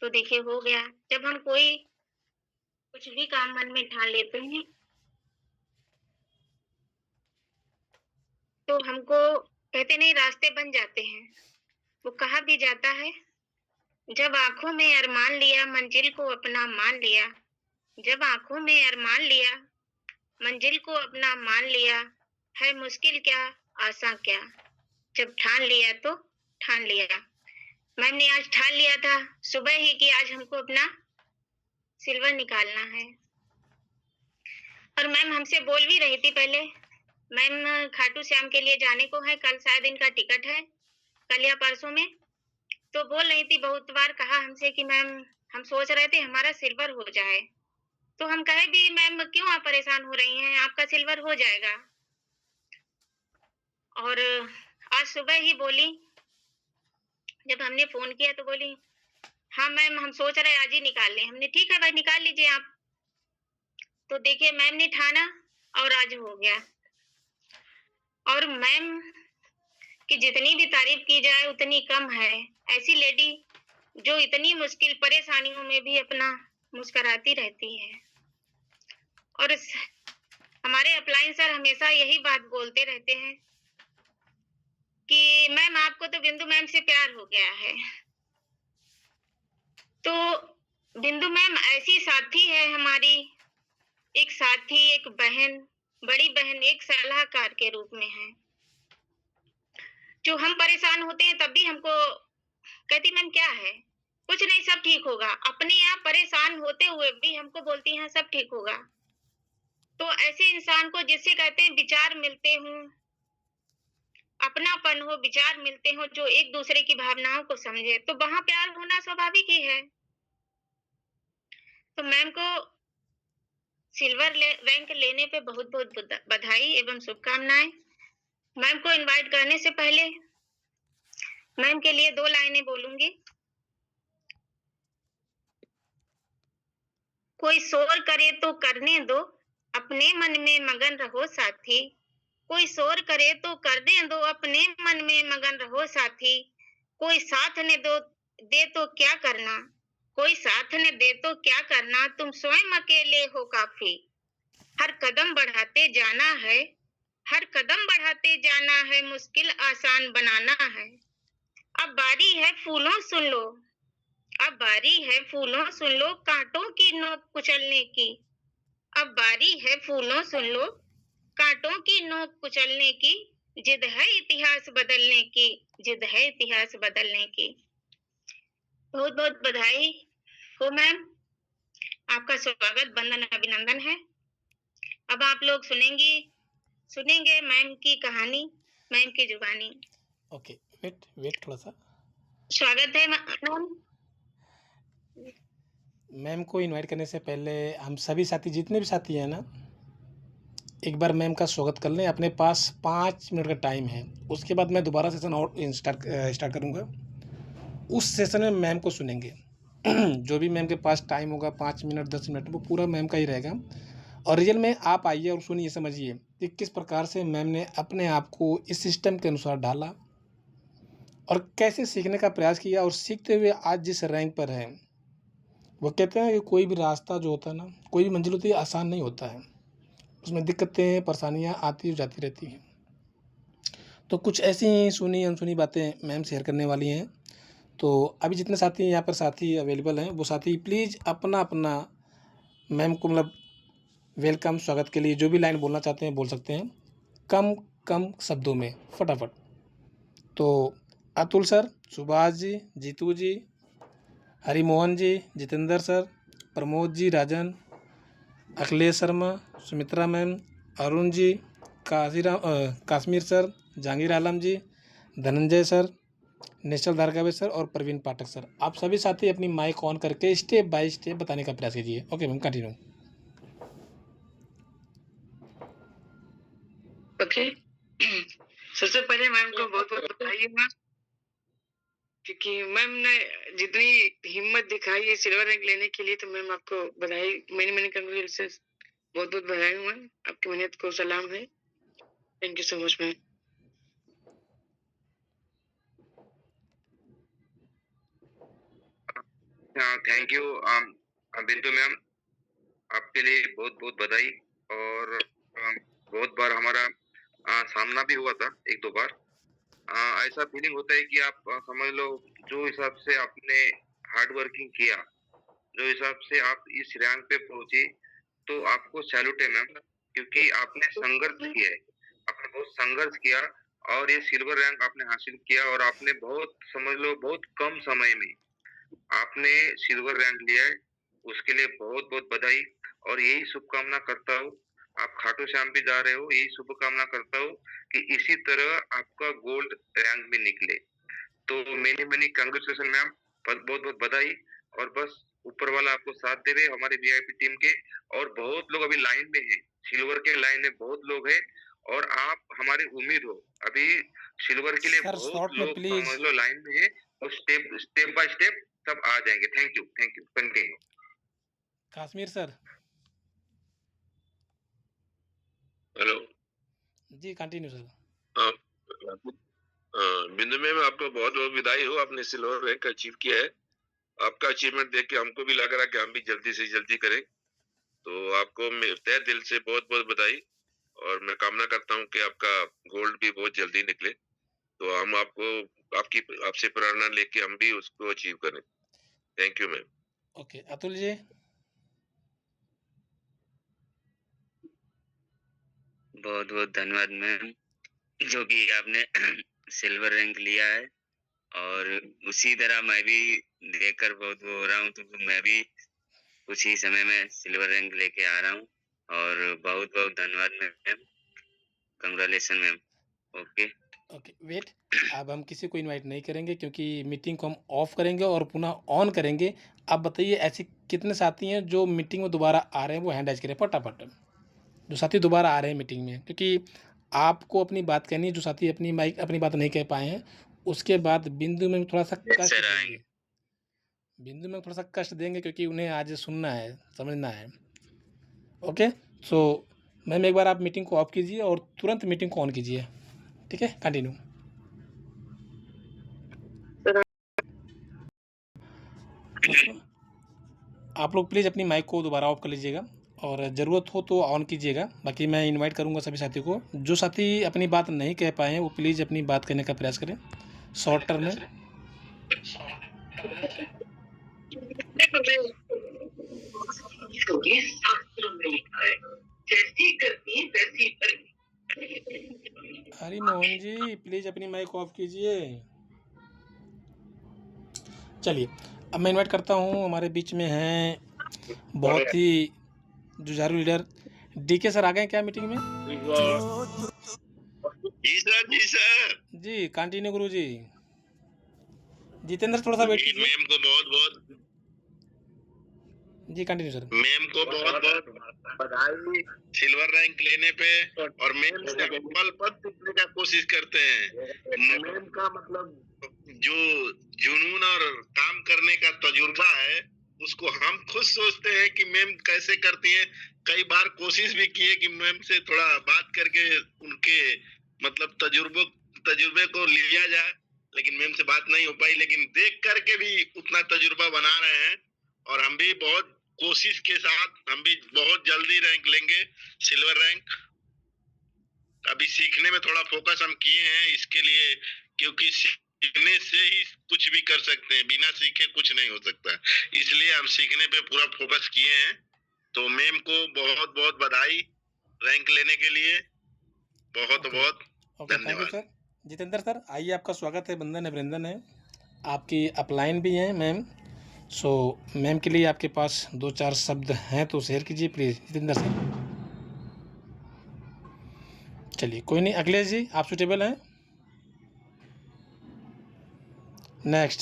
तो देखिए हो गया। जब हम कुछ भी काम मन में ठान लेते हैं तो हमको कहते नहीं रास्ते बन जाते हैं। वो कहा भी जाता है, जब आंखों में अरमान लिया मंजिल को अपना मान लिया। जब आंखों में अरमान लिया मंजिल को अपना मान लिया, है मुश्किल क्या आसान क्या, जब ठान लिया तो ठान लिया। मैम ने आज ठान लिया था सुबह ही कि आज हमको अपना सिल्वर निकालना है। और मैम हमसे बोल भी रही थी पहले, मैम खाटू श्याम के लिए जाने को है, कल शायद इनका टिकट है, कल या परसों में। तो बोल रही थी, बहुत बार कहा हमसे कि मैम हम सोच रहे थे हमारा सिल्वर हो जाए। तो हम कहे भी मैम क्यों आप परेशान हो रही हैं, आपका सिल्वर हो जाएगा। और आज सुबह ही बोली, जब हमने फोन किया तो बोली हाँ मैम हम सोच रहे आज ही निकाल लें। हमने ठीक है भाई निकाल लीजिए आप। तो देखिए मैम ने ठाना और आज हो गया। और मैम की जितनी भी तारीफ की जाए उतनी कम है। ऐसी लेडी जो इतनी मुश्किल परेशानियों में भी अपना मुस्कुराती रहती है। और हमारे अपलाइन सर हमेशा यही बात बोलते रहते हैं कि मैम आपको तो बिंदु मैम से प्यार हो गया है। तो बिंदु मैम ऐसी साथी है हमारी, एक साथी, एक बहन, बड़ी बहन, एक सलाहकार के रूप में है। जो हम परेशान होते हैं तब भी हमको कहती मैम क्या है, कुछ नहीं सब ठीक होगा। अपने आप परेशान होते हुए भी हमको बोलती हैं सब ठीक होगा। तो ऐसे इंसान को जिससे कहते हैं विचार मिलते हों, अपनापन हो, विचार मिलते हो, जो एक दूसरे की भावनाओं को समझे, तो वहां प्यार होना स्वाभाविक ही है। तो मैम को सिल्वर रैंक लेने पे बहुत बहुत बधाई एवं शुभकामनाएं। मैम को इनवाइट करने से पहले मैम के लिए 2 लाइनें बोलूंगी। कोई शोर करे तो करने दो, अपने मन में मगन रहो साथी। कोई शोर करे तो करने दो, अपने मन में मगन रहो साथी। कोई साथ ने दे तो क्या करना, कोई साथ ने दे तो क्या करना, तुम स्वयं अकेले हो काफी। हर कदम बढ़ाते जाना है, हर कदम बढ़ाते जाना है, मुश्किल आसान बनाना है। अब बारी है फूलों सुन लो, अब बारी है फूलों सुन लो, कांटों की नोक कुचलने की। अब बारी है फूलों सुन लो, कांटों की नोक कुचलने की। जिद है इतिहास बदलने की, जिद है इतिहास बदलने की। बहुत बहुत बधाई हो मैम, आपका स्वागत, वंदन, अभिनंदन है। अब आप लोग सुनेंगे मैम की कहानी, मैम की जुबानी। ओके, वेट थोड़ा सा। स्वागत है मैम। मैम को इनवाइट करने से पहले हम सभी साथी, जितने भी साथी हैं ना, एक बार मैम का स्वागत कर लें। अपने पास 5 मिनट का टाइम है, उसके बाद मैं दोबारा सेशन और स्टार्ट करूँगा। उस सेशन में मैम को सुनेंगे। जो भी मैम के पास टाइम होगा 5 मिनट 10 मिनट, वो पूरा मैम का ही रहेगा। और रियल में आप आइए और सुनिए, समझिए कि किस प्रकार से मैम ने अपने आप को इस सिस्टम के अनुसार ढाला और कैसे सीखने का प्रयास किया, और सीखते हुए आज जिस रैंक पर है। वो कहते हैं कि कोई भी रास्ता जो होता है ना, कोई भी मंजिल होती है, आसान नहीं होता है, उसमें दिक्कतें परेशानियाँ आती और जाती रहती हैं। तो कुछ ऐसी ही सुनी अनसुनी बातें मैम शेयर करने वाली हैं। तो अभी जितने साथी यहाँ पर साथी अवेलेबल हैं, वो साथी प्लीज़ अपना अपना मैम को मतलब वेलकम, स्वागत के लिए जो भी लाइन बोलना चाहते हैं बोल सकते हैं, कम शब्दों में, फटाफट। तो अतुल सर, सुभाष जी, जीतू जी, हरिमोहन जी, जितेंद्र सर, प्रमोद जी, राजन, अखिलेश शर्मा, सुमित्रा मैम, अरुण जी, काश्मीर सर, जहांगीर आलम जी, धनंजय सर, निश्चल धारकावे सर और प्रवीण पाठक सर। आप सभी साथी अपनी माइक ऑन करके स्टेप बाय स्टेप बताने का प्रयास कीजिए। Okay ma'am, continue. ओके। सबसे पहले मैम को बहुत बहुत बधाई मैम, क्योंकि मैम ने जितनी हिम्मत दिखाई है सिल्वर रैंक लेने के लिए, तो मैम आपको बधाई, मेनी मेनी कंग्रेचुलेशन, बहुत बहुत बधाई मैम, आपकी मेहनत को सलाम है। Thank you so much ma'am. Thank you बिंदु मैम, आपके लिए बहुत बहुत बधाई। और बहुत बार हमारा सामना भी हुआ था, एक दो बार। ऐसा फीलिंग होता है कि आप समझ लो, जो हिसाब से आपने हार्ड वर्किंग किया, जो हिसाब से आप इस रैंक पे पहुंची, तो आपको सैल्यूट है मैम, क्योंकि आपने संघर्ष किया है, आपने बहुत संघर्ष किया और ये सिल्वर रैंक आपने हासिल किया। और आपने बहुत समझ लो बहुत कम समय में आपने सिल्वर रैंक लिया है, उसके लिए बहुत बहुत बधाई। और यही शुभकामना करता हूँ, आप खाटू श्याम भी जा रहे हो, यही शुभकामना करता हूँ कि इसी तरह आपका गोल्ड रैंक भी निकले। तो मेनी मेनी कांग्रेचुलेशन मैम, बहुत बहुत बधाई। और बस ऊपर वाला आपको साथ दे रहे हमारे वीआईपी टीम के। और बहुत लोग अभी लाइन में है, सिल्वर के लाइन में बहुत लोग हैं, और आप हमारी उम्मीद हो, अभी सिल्वर के लिए सर बहुत शॉर्ट में लोग प्लीज। समझ लो लाइन में है, और स्टेप स्टेप बाय स्टेप सब आ जाएंगे। Thank you, continue. Kashmir sir. Hello ji continue sir. Bindu ma'am, आपको बहुत बहुत बधाई हो, आपने सिल्वर रैंक अचीव किया है। आपका अचीवमेंट देख के हमको भी लग रहा है कि हम भी जल्दी से जल्दी करें। तो आपको तहे दिल से बहुत बहुत बधाई, और मैं कामना करता हूं कि आपका गोल्ड भी बहुत जल्दी निकले। तो हम आपको आपसे प्रेरणा लेके हम भी उसको अचीव करें। Thank you ma'am. Okay Atul ji. बहुत बहुत धन्यवाद मैम, जो कि आपने सिल्वर रैंक लिया है। और उसी तरह मैं भी देखकर बहुत वो हो रहा हूँ, तो मैं भी कुछ ही समय में सिल्वर रैंक लेके आ रहा हूँ। और बहुत बहुत धन्यवाद ma'am, congratulation ma'am. Okay okay wait, अब हम किसी को इनवाइट नहीं करेंगे क्योंकि मीटिंग को हम ऑफ करेंगे और पुनः ऑन करेंगे। आप बताइए ऐसे कितने साथी हैं जो मीटिंग में दोबारा आ रहे हैं, वो हैंड राइज करें फटाफट। जो साथी दोबारा आ रहे हैं मीटिंग में, क्योंकि आपको अपनी बात कहनी है। जो साथी अपनी बात नहीं कह पाए हैं, उसके बाद बिंदु में थोड़ा सा कष्ट सर देंगे, आएंगे। बिंदु में थोड़ा सा कष्ट देंगे, क्योंकि उन्हें आज सुनना है, समझना है। ओके सो मैम एक बार आप मीटिंग को ऑफ कीजिए और तुरंत मीटिंग को ऑन कीजिए। ठीक है, कंटिन्यू। आप लोग प्लीज़ अपनी माइक को दोबारा ऑफ कर लीजिएगा और ज़रूरत हो तो ऑन कीजिएगा। बाकी मैं इनवाइट करूंगा सभी साथियों को। जो साथी अपनी बात नहीं कह पाए हैं वो प्लीज़ अपनी बात कहने का प्रयास करें शॉर्ट टर्म में। हरी मोहन जी प्लीज़ अपनी माइक ऑफ कीजिए। चलिए अब मैं इनवाइट करता हूँ, हमारे बीच में हैं बहुत ही जुझारू लीडर डीके सर। आ गए क्या मीटिंग में? जी सर, जी सर। जी कंटिन्यू गुरु जी। जितेंद्र थोड़ा सा वेट कीजिए। मैम को बहुत बहुत जी कंटिन्यू सर। मैम को बहुत बहुत बधाई सिल्वर रैंक लेने पे। और मैम से पल पल सीखने का कोशिश करते हैं। मैम का मतलब जो जुनून और काम करने का तजुर्बा है, उसको हम खुद सोचते हैं कि मैम कैसे करती है। कई बार कोशिश भी की है कि मैम से थोड़ा बात करके उनके मतलब तजुर्बे को लिया जाए, लेकिन मैम से बात नहीं हो पाई। लेकिन देख करके भी उतना तजुर्बा बना रहे हैं, और हम भी बहुत कोशिश के साथ हम भी बहुत जल्दी रैंक लेंगे, सिल्वर रैंक। अभी सीखने में थोड़ा फोकस हम किए हैं इसके लिए, क्योंकि सीखने से ही कुछ भी कर सकते हैं, बिना सीखे कुछ नहीं हो सकता। इसलिए हम सीखने पे पूरा फोकस किए हैं। तो मैम को बहुत बहुत बधाई रैंक लेने के लिए, बहुत बहुत thank you sir. Jitendra sir आइए, आपका स्वागत है, बंधन अभिनंदन है। आपकी अपलाइन भी हैं मैम, सो मैम के लिए आपके पास 2-4 शब्द हैं तो शेयर कीजिए प्लीज़ जितेंद्र सर। चलिए कोई नहीं, अखिलेश जी आप सुटेबल हैं? नेक्स्ट।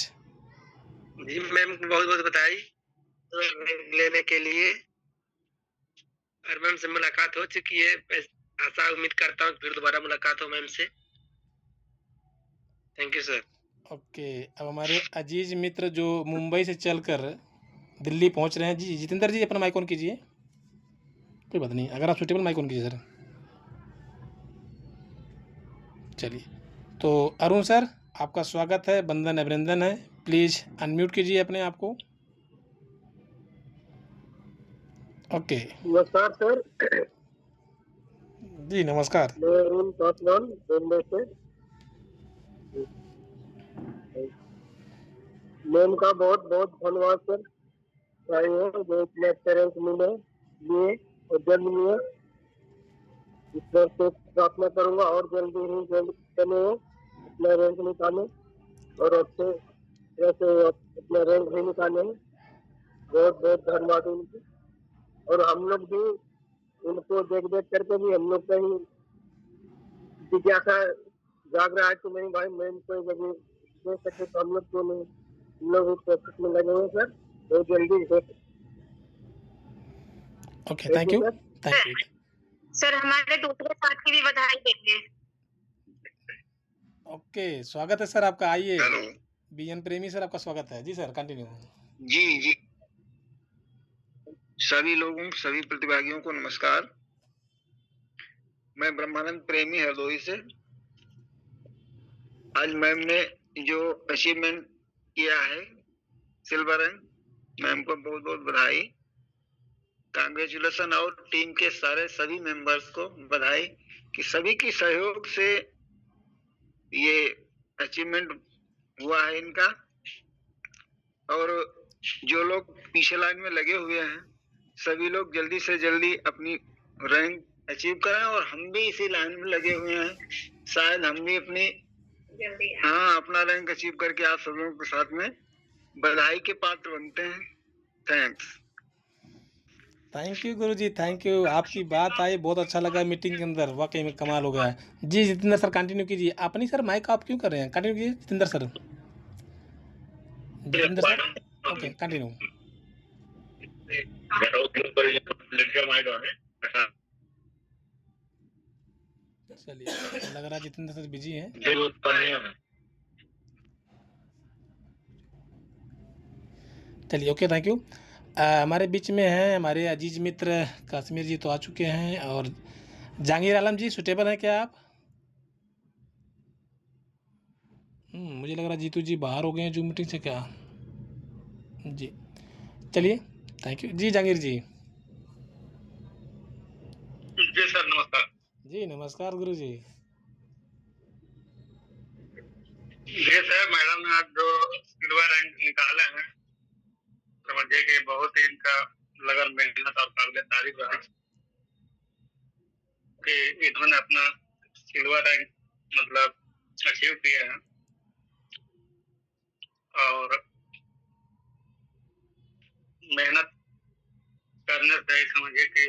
जी मैम को बहुत बहुत बधाई लेने के लिए, और मैम से मुलाकात हो चुकी है। आशा उम्मीद करता हूँ फिर दोबारा मुलाकात हो मैम से। Thank you sir. ओके, अब हमारे अजीज मित्र जो मुंबई से चलकर दिल्ली पहुंच रहे हैं, जी जितेंद्र जी अपना माइक ऑन कीजिए। कोई बात नहीं, अगर आप सुटेबल माइक ऑन कीजिए सर। चलिए, तो अरुण सर आपका स्वागत है, बंधन अभिनंदन है, प्लीज़ अनम्यूट कीजिए अपने आप को। ओके नमस्कार सर। जी नमस्कार। मैं अरुण पासवान बॉम्बे से। मैम का बहुत बहुत धन्यवाद सर, जो इतने अच्छे रैंक मिले लिए और जल्द मिले। ईश्वर से प्रार्थना करूंगा और जल्दी ही चले अपना रैंक निकाले और अच्छे ऐसे अपना रैंक भी निकाले। बहुत बहुत धन्यवाद उनको। और हम लोग भी उनको देख देख करके भी हम लोग कहीं जिज्ञासा जाग रहा है कि नहीं भाई मैम कोई जगह दे सके तो हम लोग क्यों नहीं, हम लोग भी प्रैक्टिस में लगे हुए सर, बहुत जल्दी हो। Okay thank you. Thank you sir हमारे दूसरे साथी भी बधाई देंगे। ओके, स्वागत है सर आपका, आइए। हेलो बीएन प्रेमी सर आपका स्वागत है। जी सर कंटिन्यू। जी जी, सभी लोगों सभी प्रतिभागियों को नमस्कार। मैं ब्रह्मानंद प्रेमी हरदोई से। आज मैम ने जो अचीवमेंट किया है सिल्वर रैंक, मैम को बहुत बहुत बधाई, कांग्रेचुलेसन। और टीम के सारे सभी मेंबर्स को बधाई कि सभी के सहयोग से ये अचीवमेंट हुआ है इनका। और जो लोग पीछे लाइन में लगे हुए हैं सभी लोग जल्दी से जल्दी अपनी रैंक अचीव करें, और हम भी इसी लाइन में लगे हुए हैं, शायद हम भी अपनी अपना रैंक अचीव करके आप सब लोगों के साथ में बधाई के पात्र बनते हैं। Thanks. Thank you Guru ji, thank you. आपकी बात आई, बहुत अच्छा लगा मीटिंग के अंदर, वाकई में कमाल हो गया है। जी जितेंद्र सर कंटिन्यू कीजिए। अपनी सर माइक आप क्यों कर रहे हैं? कंटिन्यू कीजिए Jitendra sir. Jitendra sir okay continue. चलिए, लग रहा है जितेंद्र सर बिजी हैं। चलिए ओके थैंक यू। हमारे बीच में हैं हमारे अजीज मित्र कश्मीर जी तो आ चुके हैं, और जहांगीर आलम जी सुटेबल हैं क्या आप? मुझे लग रहा है जीतू जी बाहर हो गए हैं जूम मीटिंग से क्या? जी चलिए थैंक यू। जी जहांगीर जी। जी सर नमस्कार। जी नमस्कार गुरु जी। जी सर, मैडम ने आज जो सिल्वर रैंक निकाले हैं समझिए कि बहुत ही इनका लगन मेहनत और काबिल तारीफ है कि इन्होंने अपना सिल्वर रैंक मतलब अचीव किया है। और मेहनत करने से समझिए कि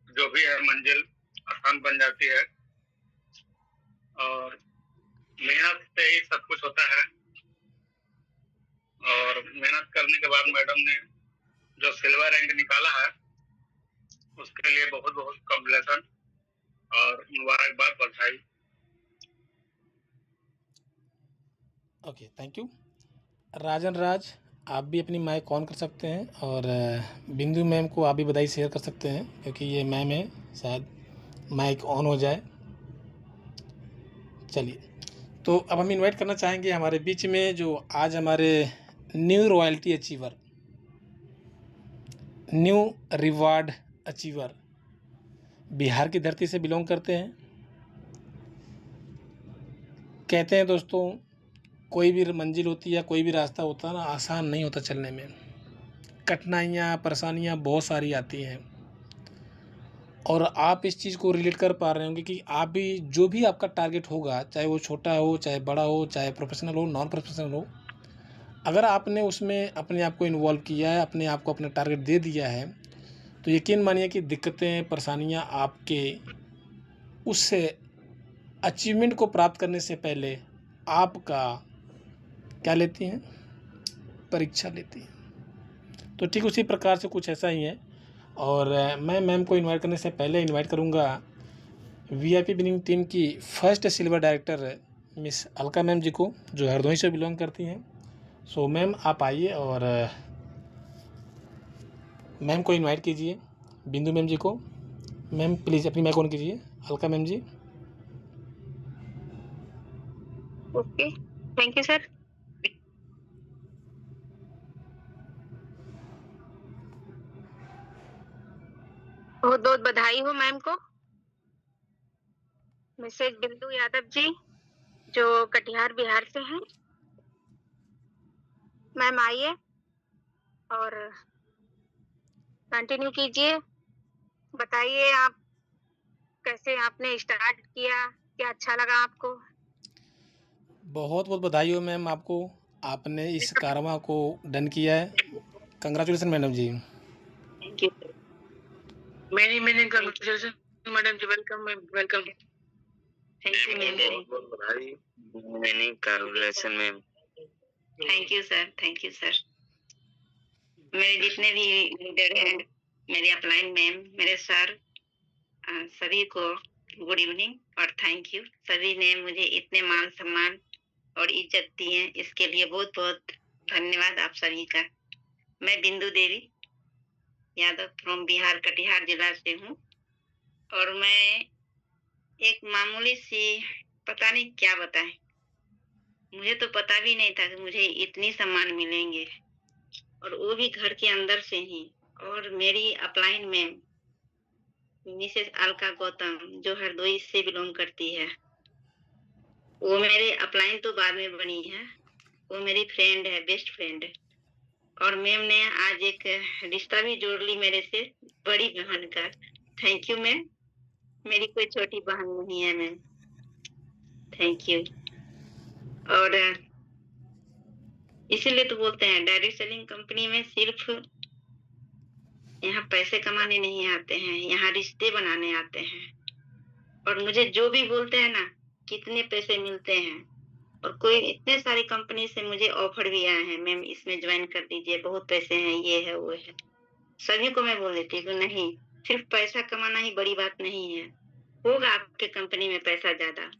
जो भी है मंजिल आसान बन जाती है, और मेहनत से ही सब कुछ होता है। और मेहनत करने के बाद मैडम ने जो सिल्वर रैंक निकाला है उसके लिए बहुत बहुत कांग्रेचुलेशन और मुबारकबाद, बधाई। Okay thank you. Rajan Raj आप भी अपनी माइक ऑन कर सकते हैं, और बिंदु मैम को आप भी बधाई शेयर कर सकते हैं क्योंकि ये मैम है, शायद माइक ऑन हो जाए। चलिए, तो अब हम इनवाइट करना चाहेंगे हमारे बीच में जो आज हमारे new royalty achiever, new reward achiever, Bihar की धरती से बिलोंग करते हैं। कहते हैं दोस्तों कोई भी मंजिल होती है, कोई भी रास्ता होता है ना, आसान नहीं होता चलने में, कठिनाइयाँ परेशानियाँ बहुत सारी आती हैं। और आप इस चीज़ को रिलेट कर पा रहे होंगे कि आप भी जो भी आपका टारगेट होगा, चाहे वो छोटा हो चाहे बड़ा हो, चाहे प्रोफेशनल हो नॉन प्रोफेशनल हो, अगर आपने उसमें अपने आप को इन्वॉल्व किया है, अपने आप को अपना टारगेट दे दिया है, तो यकीन मानिए कि दिक्कतें, परेशानियाँ आपके उस अचीवमेंट को प्राप्त करने से पहले आपका क्या लेती हैं, परीक्षा लेती हैं। तो ठीक उसी प्रकार से कुछ ऐसा ही है। और मैं मैम को इनवाइट करने से पहले इनवाइट करूँगा वीआईपी विनिंग टीम की first silver director miss Alka ma'am ji को, जो हरदोई से बिलोंग करती हैं। सो मैम आप आइए और मैम को इनवाइट कीजिए, बिंदु मैम जी को। मैम प्लीज़ अपनी माइक ऑन कीजिए। Alka ma'am ji. Okay, thank you sir. बहुत बहुत बधाई हो मैम को। मिसेज बिंदु यादव जी, जो कटिहार बिहार से हैं। मैम आइए और कंटिन्यू कीजिए। बताइए आप कैसे आपने स्टार्ट किया, क्या अच्छा लगा आपको? बहुत बहुत बधाई हो मैम आपको, आपने इस कारवा को डन किया है। Congratulation madam ji. Thank you. मैंने congratulation madam ji, welcome ma'am, welcome. Thank you ma'am. बहुत बहुत बधाई। Many congratulation ma'am. Thank you sir, thank you sir. मेरे जितने भी लीडर हैं, मेरे अपलाइन मैम, मेरे सर, सभी को गुड इवनिंग और थैंक यू। सभी ने मुझे इतने मान सम्मान और इज्जत दी है, इसके लिए बहुत बहुत धन्यवाद आप सभी का। मैं बिंदु देवी यादव फ्रॉम बिहार, कटिहार जिला से हूँ और मैं एक मामूली सी, पता नहीं क्या बताएं, मुझे तो पता भी नहीं था कि मुझे इतनी सम्मान मिलेंगे, और वो भी घर के अंदर से ही। और मेरी upline ma'am Mrs Alka Gautam, जो हरदोई से बिलोंग करती है, वो मेरे अपलाइन तो बाद में बनी है, वो मेरी फ्रेंड है, बेस्ट फ्रेंड है। और मैम ने आज एक रिश्ता भी जोड़ ली मेरे से, बड़ी बहन का। थैंक यू मैम, मेरी कोई छोटी बहन नहीं है मैम, थैंक यू। और इसीलिए तो बोलते हैं डायरेक्ट सेलिंग कंपनी में सिर्फ यहाँ पैसे कमाने नहीं आते हैं, यहाँ रिश्ते बनाने आते हैं। और मुझे जो भी बोलते हैं ना, कितने पैसे मिलते हैं, और कोई इतने सारी कंपनी से मुझे ऑफर भी आए हैं, मैम इसमें ज्वाइन कर दीजिए, बहुत पैसे हैं, ये है वो है। सभी को मैं बोल देती हूँ नहीं, सिर्फ पैसा कमाना ही बड़ी बात नहीं है, होगा आपके कंपनी में पैसा ज्यादा,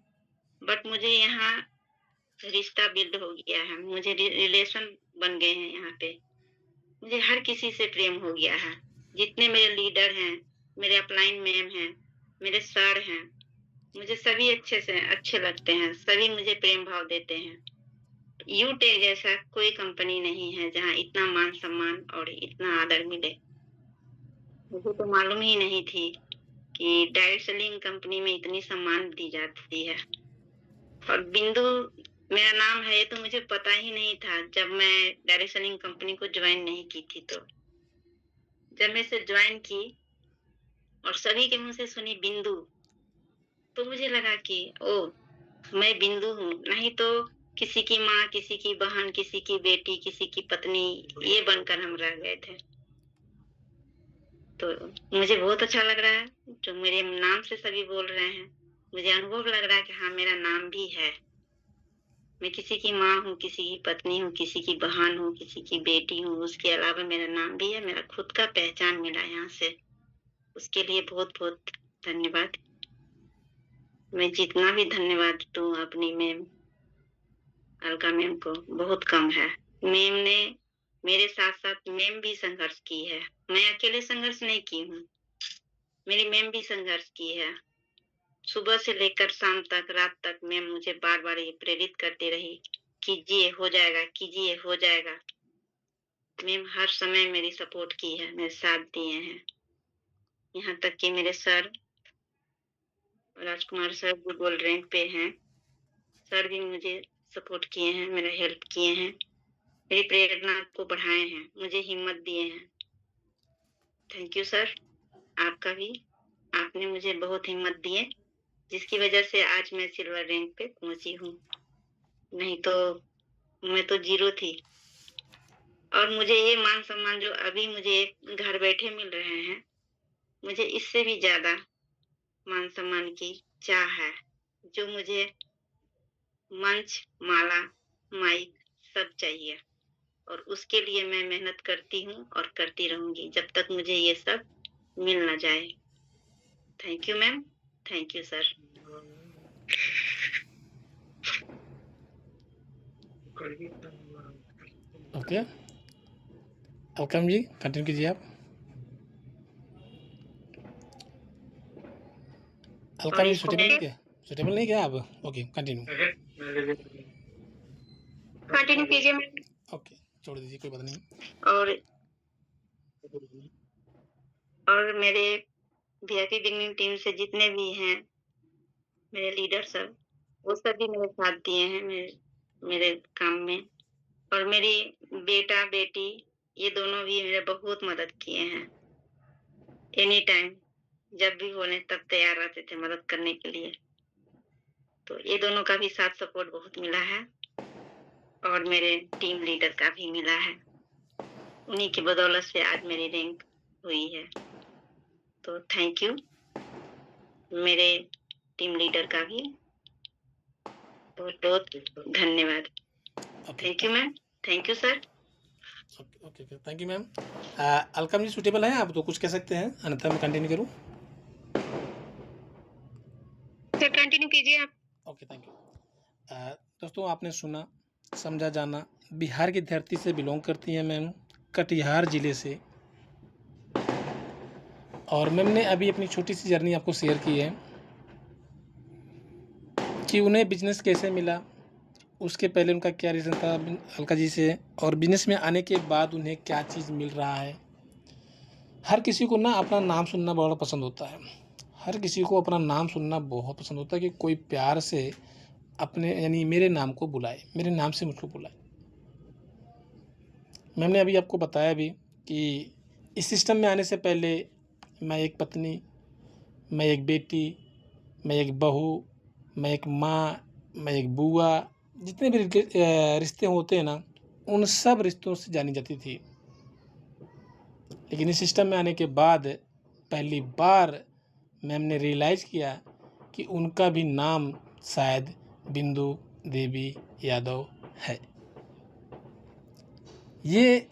बट मुझे यहाँ रिश्ता बिल्ड हो गया है, मुझे रिलेशन बन गए हैं यहाँ पे, मुझे हर किसी से प्रेम हो गया है। जितने मेरे लीडर हैं, मेरे अपलाइन मैम हैं, मेरे सर हैं, मुझे सभी अच्छे लगते हैं, सभी मुझे प्रेम भाव देते हैं। यूटेक जैसा कोई कंपनी नहीं है जहाँ इतना मान सम्मान और इतना आदर मिले। मुझे तो मालूम ही नहीं थी कि डायरेक्ट सेलिंग कंपनी में इतनी सम्मान दी जाती है। और बिंदु मेरा नाम है, ये तो मुझे पता ही नहीं था जब मैं डायरेक्ट सेलिंग कंपनी को ज्वाइन नहीं की थी। तो जब मैं इसे ज्वाइन की और सभी के मुंह से सुनी बिंदु, तो मुझे लगा कि ओ, मैं बिंदु हूँ, नहीं तो किसी की माँ, किसी की बहन, किसी की बेटी, किसी की पत्नी, ये बनकर हम रह गए थे। तो मुझे बहुत अच्छा लग रहा है जो मेरे नाम से सभी बोल रहे हैं, मुझे अनुभव लग रहा है कि हाँ मेरा नाम भी है, मैं किसी की माँ हूँ, किसी की पत्नी हूँ, किसी की बहन हूँ, किसी की बेटी हूँ, उसके अलावा मेरा नाम भी है, मेरा खुद का पहचान मिला यहाँ से, उसके लिए बहुत बहुत धन्यवाद। मैं जितना भी धन्यवाद दूं अपनी मैम अलका मैम को, बहुत कम है। मैम ने मेरे साथ साथ मैम भी संघर्ष की है, मैं अकेले संघर्ष नहीं की हूँ, मेरी मैम भी संघर्ष की है। सुबह से लेकर शाम तक, रात तक मैम मुझे बार बार ये प्रेरित करती रही, कीजिए हो जाएगा, कीजिए हो जाएगा। मैम हर समय मेरी सपोर्ट की है, मेरे साथ दिए हैं। यहाँ तक कि मेरे सर राजकुमार सर जो गोल्ड रैंक पे हैं, सर भी मुझे सपोर्ट किए हैं, मेरा हेल्प किए हैं, मेरी प्रेरणा को बढ़ाए हैं, मुझे हिम्मत दिए हैं। थैंक यू सर, आपका भी, आपने मुझे बहुत हिम्मत दी है, जिसकी वजह से आज मैं सिल्वर रैंक पे पहुंची हूँ, नहीं तो मैं तो जीरो थी। और मुझे ये मान सम्मान जो अभी मुझे घर बैठे मिल रहे हैं, मुझे इससे भी ज़्यादा मान सम्मान की चाह है, जो मुझे मंच, माला, माइक सब चाहिए और उसके लिए मैं मेहनत करती हूँ और करती रहूँगी जब तक मुझे ये सब मिल ना जाए। Thank you ma'am, thank you sir. Okay, Alkam ji continue कीजिए आप। अलकम जी सुटेबल नहीं क्या? सुटेबल नहीं क्या आप? Okay continue. कंटिन्यू कीजिए मैम। ओके छोड़ दीजिए, कोई बात नहीं। और मेरे वीआईपी बिगनिंग टीम से जितने भी हैं मेरे लीडर सब, वो सभी मेरे साथ दिए हैं मेरे काम में। और मेरी बेटा बेटी ये दोनों भी मेरे बहुत मदद किए हैं। एनी टाइम जब भी बोले तब तैयार रहते थे मदद करने के लिए। तो ये दोनों का भी साथ सपोर्ट बहुत मिला है और मेरे टीम लीडर का भी मिला है। उन्हीं की बदौलत से आज मेरी रैंक हुई है। तो थैंक यू मेरे टीम लीडर का भी बहुत बहुत धन्यवाद। Thank you ma'am, thank you sir. Okay okay thank you ma'am. Alkam ji suitable हैं आप तो कुछ कह सकते हैं, अन्यथा मैं कंटिन्यू करूँ? सर कंटिन्यू कीजिए आप। Okay thank you. दोस्तों आपने सुना, समझा, जाना। बिहार की धरती से बिलोंग करती हैं मैम, कटिहार ज़िले से। और मैम ने अभी अपनी छोटी सी जर्नी आपको शेयर की है कि उन्हें बिजनेस कैसे मिला, उसके पहले उनका क्या रीज़न था अलका जी से, और बिजनेस में आने के बाद उन्हें क्या चीज़ मिल रहा है। हर किसी को ना अपना नाम सुनना बड़ा पसंद होता है, हर किसी को अपना नाम सुनना बहुत पसंद होता है कि कोई प्यार से अपने यानी मेरे नाम को बुलाए, मेरे नाम से मुझको बुलाए। मैम ने अभी आपको बताया भी कि इस सिस्टम में आने से पहले मैं एक पत्नी, मैं एक बेटी, मैं एक बहू, मैं एक माँ, मैं एक बुआ, जितने भी रिश्ते होते हैं ना, उन सब रिश्तों से जानी जाती थी। लेकिन इस सिस्टम में आने के बाद पहली बार मैम ने रियलाइज़ किया कि उनका भी नाम शायद बिंदु देवी यादव है। ये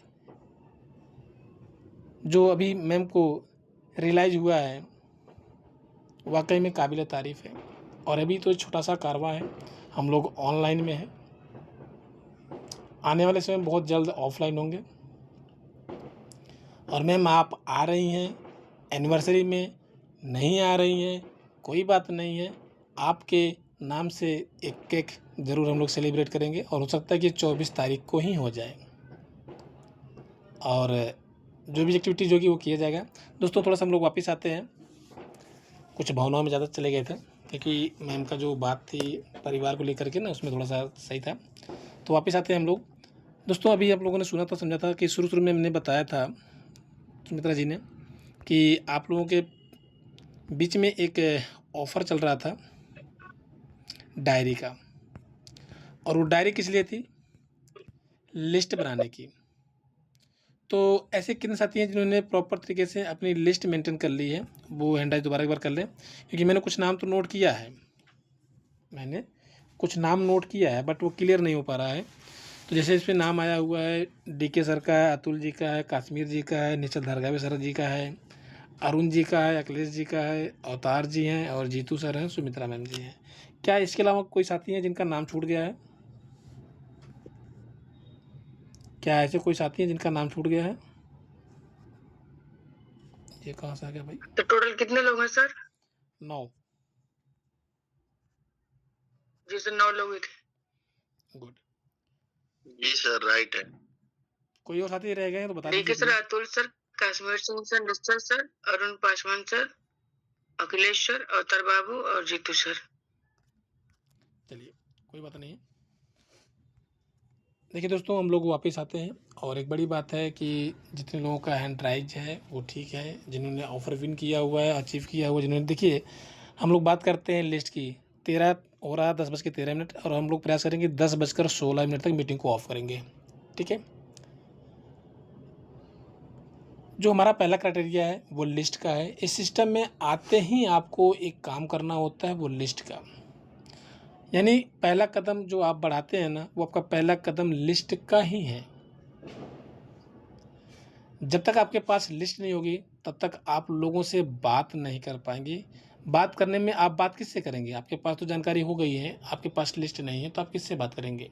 जो अभी मैम को रियलाइज़ हुआ है वाकई में काबिल तारीफ़ है। और अभी तो छोटा सा कारवां है, हम लोग ऑनलाइन में हैं, आने वाले समय में बहुत जल्द ऑफलाइन होंगे। और मैम आप आ रही हैं एनिवर्सरी में, नहीं आ रही हैं कोई बात नहीं है, आपके नाम से एक केक ज़रूर हम लोग सेलिब्रेट करेंगे और हो सकता है कि 24 तारीख को ही हो जाए। और जो भी एक्टिविटीज़ होगी वो किया जाएगा। दोस्तों थोड़ा सा हम लोग वापस आते हैं, कुछ भावनाओं में ज़्यादा चले गए थे क्योंकि मैम का जो बात थी परिवार को लेकर के ना, उसमें थोड़ा सा सही था। तो वापस आते हैं हम लोग। दोस्तों अभी आप लोगों ने सुना था, समझा था कि शुरू में हमने बताया था सुमित्रा जी ने कि आप लोगों के बीच में एक ऑफ़र चल रहा था डायरी का। और वो डायरी किस लिए थी? लिस्ट बनाने की। तो ऐसे कितने साथी हैं जिन्होंने प्रॉपर तरीके से अपनी लिस्ट मेंटेन कर ली है? वो हैंड राइज दोबारा एक बार कर लें, क्योंकि मैंने कुछ नाम तो नोट किया है, बट वो क्लियर नहीं हो पा रहा है। तो जैसे इस पर नाम आया हुआ है DK सर का है, अतुल जी का है, काश्मीर जी का है, निश्चल धारगावे सर जी का है, अरुण जी का है, अखिलेश जी का है, अवतार जी हैं और जीतू सर हैं, सुमित्रा मैम जी हैं। क्या इसके अलावा कोई साथी हैं जिनका नाम छूट गया है? क्या ऐसे कोई साथी हैं जिनका नाम छूट गया है? ये कहाँ से आ गया भाई? तो टोटल कितने लोग हैं सर? 9। जी सर 9 लोग थे। गुड। जी सर राइट है। कोई और साथी रह गए हैं तो बता DK सर, दीजिए। Atul sir, Kashmir Singh sir, Nishchal sir, Arun Paswan sir, Akhilesh sir, Avtar Babu और जीतू सर। चलिए कोई बात नहीं। देखिए दोस्तों हम लोग वापस आते हैं और एक बड़ी बात है कि जितने लोगों का हैंड राइज है वो ठीक है, जिन्होंने ऑफर विन किया हुआ है, अचीव किया हुआ है, जिन्होंने, देखिए हम लोग बात करते हैं लिस्ट की, 13 हो रहा है 10:13 और हम लोग प्रयास करेंगे 10:16 तक मीटिंग को ऑफ करेंगे, ठीक है। जो हमारा पहला क्राइटेरिया है वो लिस्ट का है। इस सिस्टम में आते ही आपको एक काम करना होता है वो लिस्ट का, यानी पहला कदम जो आप बढ़ाते हैं ना, वो आपका पहला कदम लिस्ट का ही है। जब तक आपके पास लिस्ट नहीं होगी तब तक आप लोगों से बात नहीं कर पाएंगे। बात करने में आप बात किससे करेंगे? आपके पास तो जानकारी हो गई है, आपके पास लिस्ट नहीं है तो आप किससे बात करेंगे?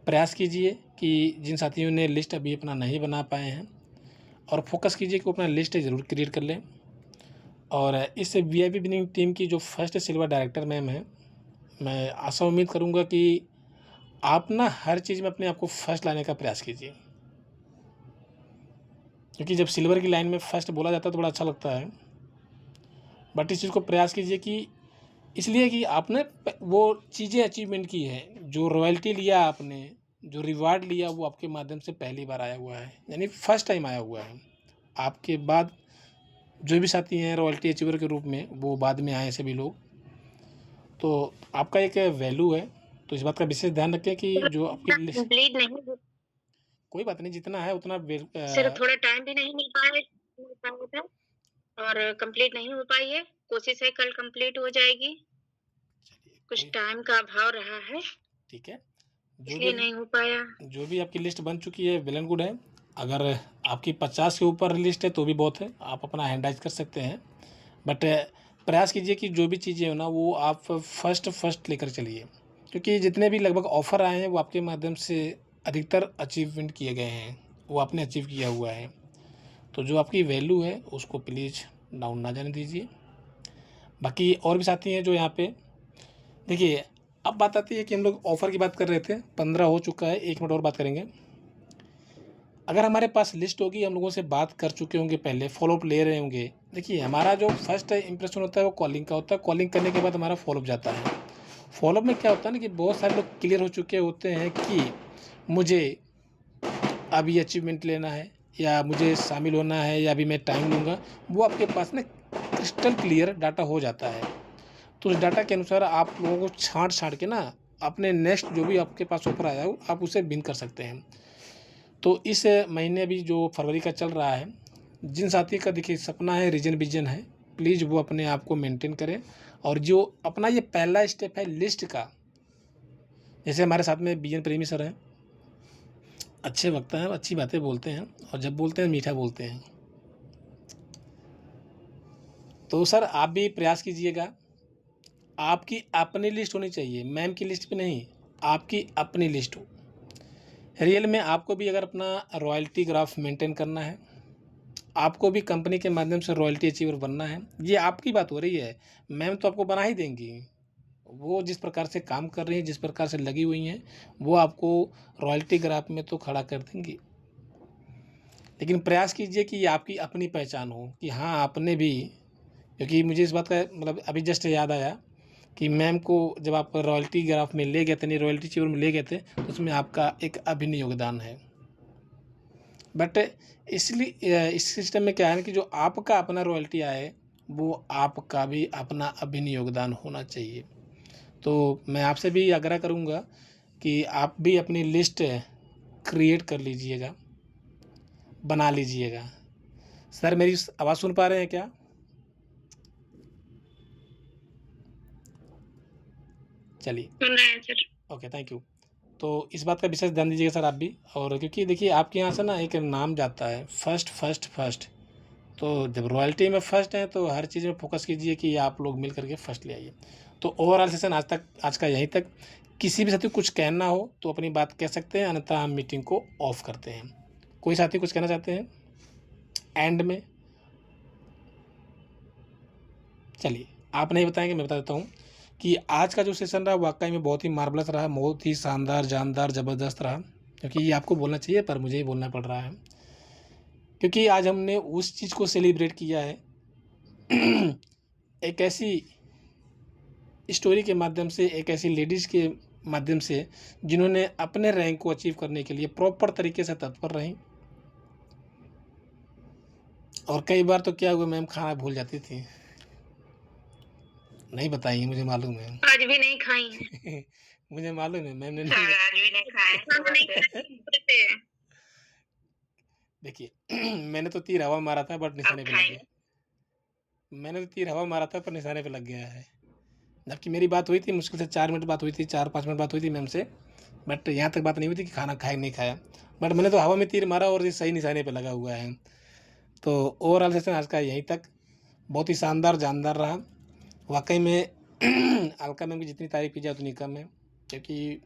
प्रयास कीजिए कि जिन साथियों ने लिस्ट अभी अपना नहीं बना पाए हैं, और फोकस कीजिए कि वो अपना लिस्ट ज़रूर क्रिएट कर लें। और इस वीआईपी विनिंग टीम की जो फर्स्ट सिल्वर डायरेक्टर मैम है, मैं आशा उम्मीद करूँगा कि आप ना हर चीज़ में अपने आप को फर्स्ट लाने का प्रयास कीजिए, क्योंकि जब सिल्वर की लाइन में फर्स्ट बोला जाता है तो बड़ा अच्छा लगता है। बट इस चीज़ को प्रयास कीजिए कि इसलिए कि आपने वो चीज़ें अचीवमेंट की है, जो रॉयल्टी लिया आपने, जो रिवार्ड लिया, वो आपके माध्यम से पहली बार आया हुआ है, यानी फर्स्ट टाइम आया हुआ है। आपके बाद जो भी साथी हैं रॉयल्टी अचीवर के रूप में, वो बाद में आए सभी लोग, तो आपका एक वैल्यू है। तो इस बात का विशेष ध्यान रखें कि जो आपकी लिस्ट, कंप्लीट नहीं, कोई बात नहीं, जितना है उतना सिर्फ थोड़ा टाइम भी नहीं मिल पाया था और कंप्लीट नहीं हो पाई है। कोशिश है कल कंप्लीट हो जाएगी, कुछ टाइम का अभाव रहा है ठीक है, जो इसलिए भी नहीं हो पाया। जो भी आपकी लिस्ट बन चुकी है वेल एंड गुड है। अगर आपकी 50 के ऊपर लिस्ट है तो भी बहुत है, आप अपना हैंड राइज कर सकते हैं। बट प्रयास कीजिए कि जो भी चीज़ें हो ना वो आप फर्स्ट लेकर चलिए, क्योंकि जितने भी लगभग ऑफ़र आए हैं वो आपके माध्यम से अधिकतर अचीवमेंट किए गए हैं, वो आपने अचीव किया हुआ है। तो जो आपकी वैल्यू है उसको प्लीज़ डाउन ना जाने दीजिए। बाकी और भी साथी हैं जो यहाँ पे देखिए, अब बात आती है कि हम लोग ऑफ़र की बात कर रहे थे, 15 हो चुका है, 1 मिनट और बात करेंगे। अगर हमारे पास लिस्ट होगी, हम लोगों से बात कर चुके होंगे पहले, फॉलोअप ले रहे होंगे। देखिए हमारा जो फर्स्ट इंप्रेशन होता है वो कॉलिंग का होता है, कॉलिंग करने के बाद हमारा फॉलोअप जाता है। फॉलोअप में क्या होता है ना कि बहुत सारे लोग क्लियर हो चुके होते हैं कि मुझे अभी अचीवमेंट लेना है या मुझे शामिल होना है या अभी मैं टाइम लूँगा, वो आपके पास ना क्रिस्टल क्लियर डाटा हो जाता है। तो उस डाटा के अनुसार आप लोगों को छाँट के ना अपने नेक्स्ट जो भी आपके पास ऑफर आया हो आप उसे विन कर सकते हैं। तो इस महीने अभी जो फरवरी का चल रहा है, जिन साथी का देखिए सपना है, रीजन विजन है, प्लीज़ वो अपने आप को मेंटेन करें। और जो अपना ये पहला स्टेप है लिस्ट का, जैसे हमारे साथ में बीएन प्रेमी सर हैं, अच्छे वक्ता हैं, अच्छी बातें बोलते हैं और जब बोलते हैं मीठा बोलते हैं। तो सर आप भी प्रयास कीजिएगा, आपकी अपनी लिस्ट होनी चाहिए, मैम की लिस्ट पे नहीं, आपकी अपनी लिस्ट हो। रियल में आपको भी अगर अपना रॉयल्टी ग्राफ मेंटेन करना है, आपको भी कंपनी के माध्यम से रॉयल्टी अचीवर बनना है, ये आपकी बात हो रही है। मैम तो आपको बना ही देंगी, वो जिस प्रकार से काम कर रही हैं, जिस प्रकार से लगी हुई हैं, वो आपको रॉयल्टी ग्राफ में तो खड़ा कर देंगी। लेकिन प्रयास कीजिए कि ये आपकी अपनी पहचान हो कि हाँ आपने भी, क्योंकि मुझे इस बात का मतलब अभी जस्ट याद आया कि मैम को जब आप रॉयल्टी ग्राफ में ले गए थे, नहीं रॉयल्टी अचीवर में ले गए थे, तो उसमें आपका एक अभिन्न योगदान है। बट इसलिए इस सिस्टम में क्या है ना कि जो आपका अपना रॉयल्टी आए वो आपका भी अपना अभिन्न योगदान होना चाहिए। तो मैं आपसे भी आग्रह करूँगा कि आप भी अपनी लिस्ट क्रिएट कर लीजिएगा, बना लीजिएगा। सर मेरी आवाज़ सुन पा रहे हैं क्या? चलिए, सुन रहे हैं सर। Okay, thank you. तो इस बात का विशेष ध्यान दीजिएगा सर आप भी, और क्योंकि देखिए आपके यहाँ से ना एक नाम जाता है फर्स्ट। तो जब रॉयल्टी में फर्स्ट है तो हर चीज़ में फोकस कीजिए कि आप लोग मिल करके फर्स्ट ले आइए। तो ओवरऑल सेशन आज का यहीं तक। किसी भी साथी को कुछ कहना हो तो अपनी बात कह सकते हैं, अन्यथा हम मीटिंग को ऑफ करते हैं। कोई साथी कुछ कहना चाहते हैं एंड में? चलिए, आप नहीं बताएंगे, मैं बता देता हूँ कि आज का जो सेशन रहा वाकई में बहुत ही मार्वलस रहा, बहुत ही शानदार, जानदार, ज़बरदस्त रहा। क्योंकि ये आपको बोलना चाहिए पर मुझे ही बोलना पड़ रहा है, क्योंकि आज हमने उस चीज़ को सेलिब्रेट किया है एक ऐसी स्टोरी के माध्यम से, एक ऐसी लेडीज़ के माध्यम से जिन्होंने अपने रैंक को अचीव करने के लिए प्रॉपर तरीके से तत्पर रहीं। और कई बार तो क्या हुआ, मैम खाना भूल जाती थी, नहीं बताइए, मुझे मालूम है। आज भी नहीं खाई है मुझे मालूम है मैम ने आज भी नहीं खाए। देखिए मैंने तो तीर हवा मारा था बट निशाने अब पे लग खाएंगे। गया। मैंने तो तीर हवा मारा था पर निशाने पे लग गया है। जबकि मेरी बात हुई थी, मुश्किल से 4 मिनट बात हुई थी, 4-5 मिनट बात हुई थी मैम से, बट यहाँ तक बात नहीं हुई थी कि खाना खाया नहीं खाया। बट मैंने तो हवा में तीर मारा और ये सही निशाने पे लगा हुआ है। तो ओवरऑल सेशन आज का यहीं तक। बहुत ही शानदार जानदार रहा वाकई में। अलका मैम की जितनी तारीफ की जाए उतनी कम है, क्योंकि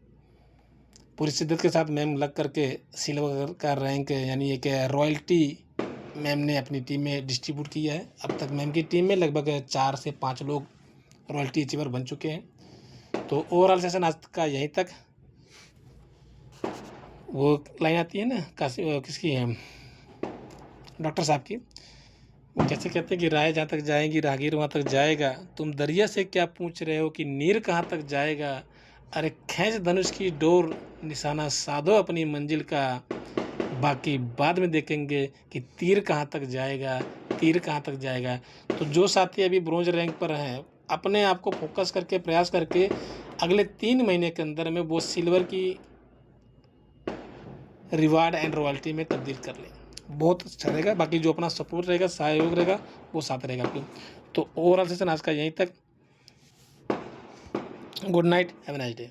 पूरी शिद्दत के साथ मैम लग करके सिल्वर का रैंक यानी एक रॉयल्टी मैम ने अपनी टीम में डिस्ट्रीब्यूट किया है। अब तक मैम की टीम में लगभग 4 से 5 लोग रॉयल्टी अचीवर बन चुके हैं। तो ओवरऑल सेशन आज का यहीं तक। वो लाइन आती है ना किसकी है, डॉक्टर साहब की, वो कैसे कहते हैं कि राह जहाँ तक जाएगी राहगीर वहाँ तक जाएगा, तुम दरिया से क्या पूछ रहे हो कि नीर कहाँ तक जाएगा, अरे खींच धनुष की डोर निशाना साधो अपनी मंजिल का, बाकी बाद में देखेंगे कि तीर कहाँ तक जाएगा, तीर कहाँ तक जाएगा। तो जो साथी अभी ब्रॉन्ज रैंक पर हैं, अपने आप को फोकस करके प्रयास करके अगले 3 महीने के अंदर में वो सिल्वर की रिवार्ड एंड रॉयल्टी में तब्दील कर लें। बहुत अच्छा रहेगा। बाकी जो अपना सपोर्ट रहेगा, सहयोग रहेगा, वो साथ रहेगा आपके। तो ओवरऑल सेशन आज का यहीं तक। Good night, have a nice day.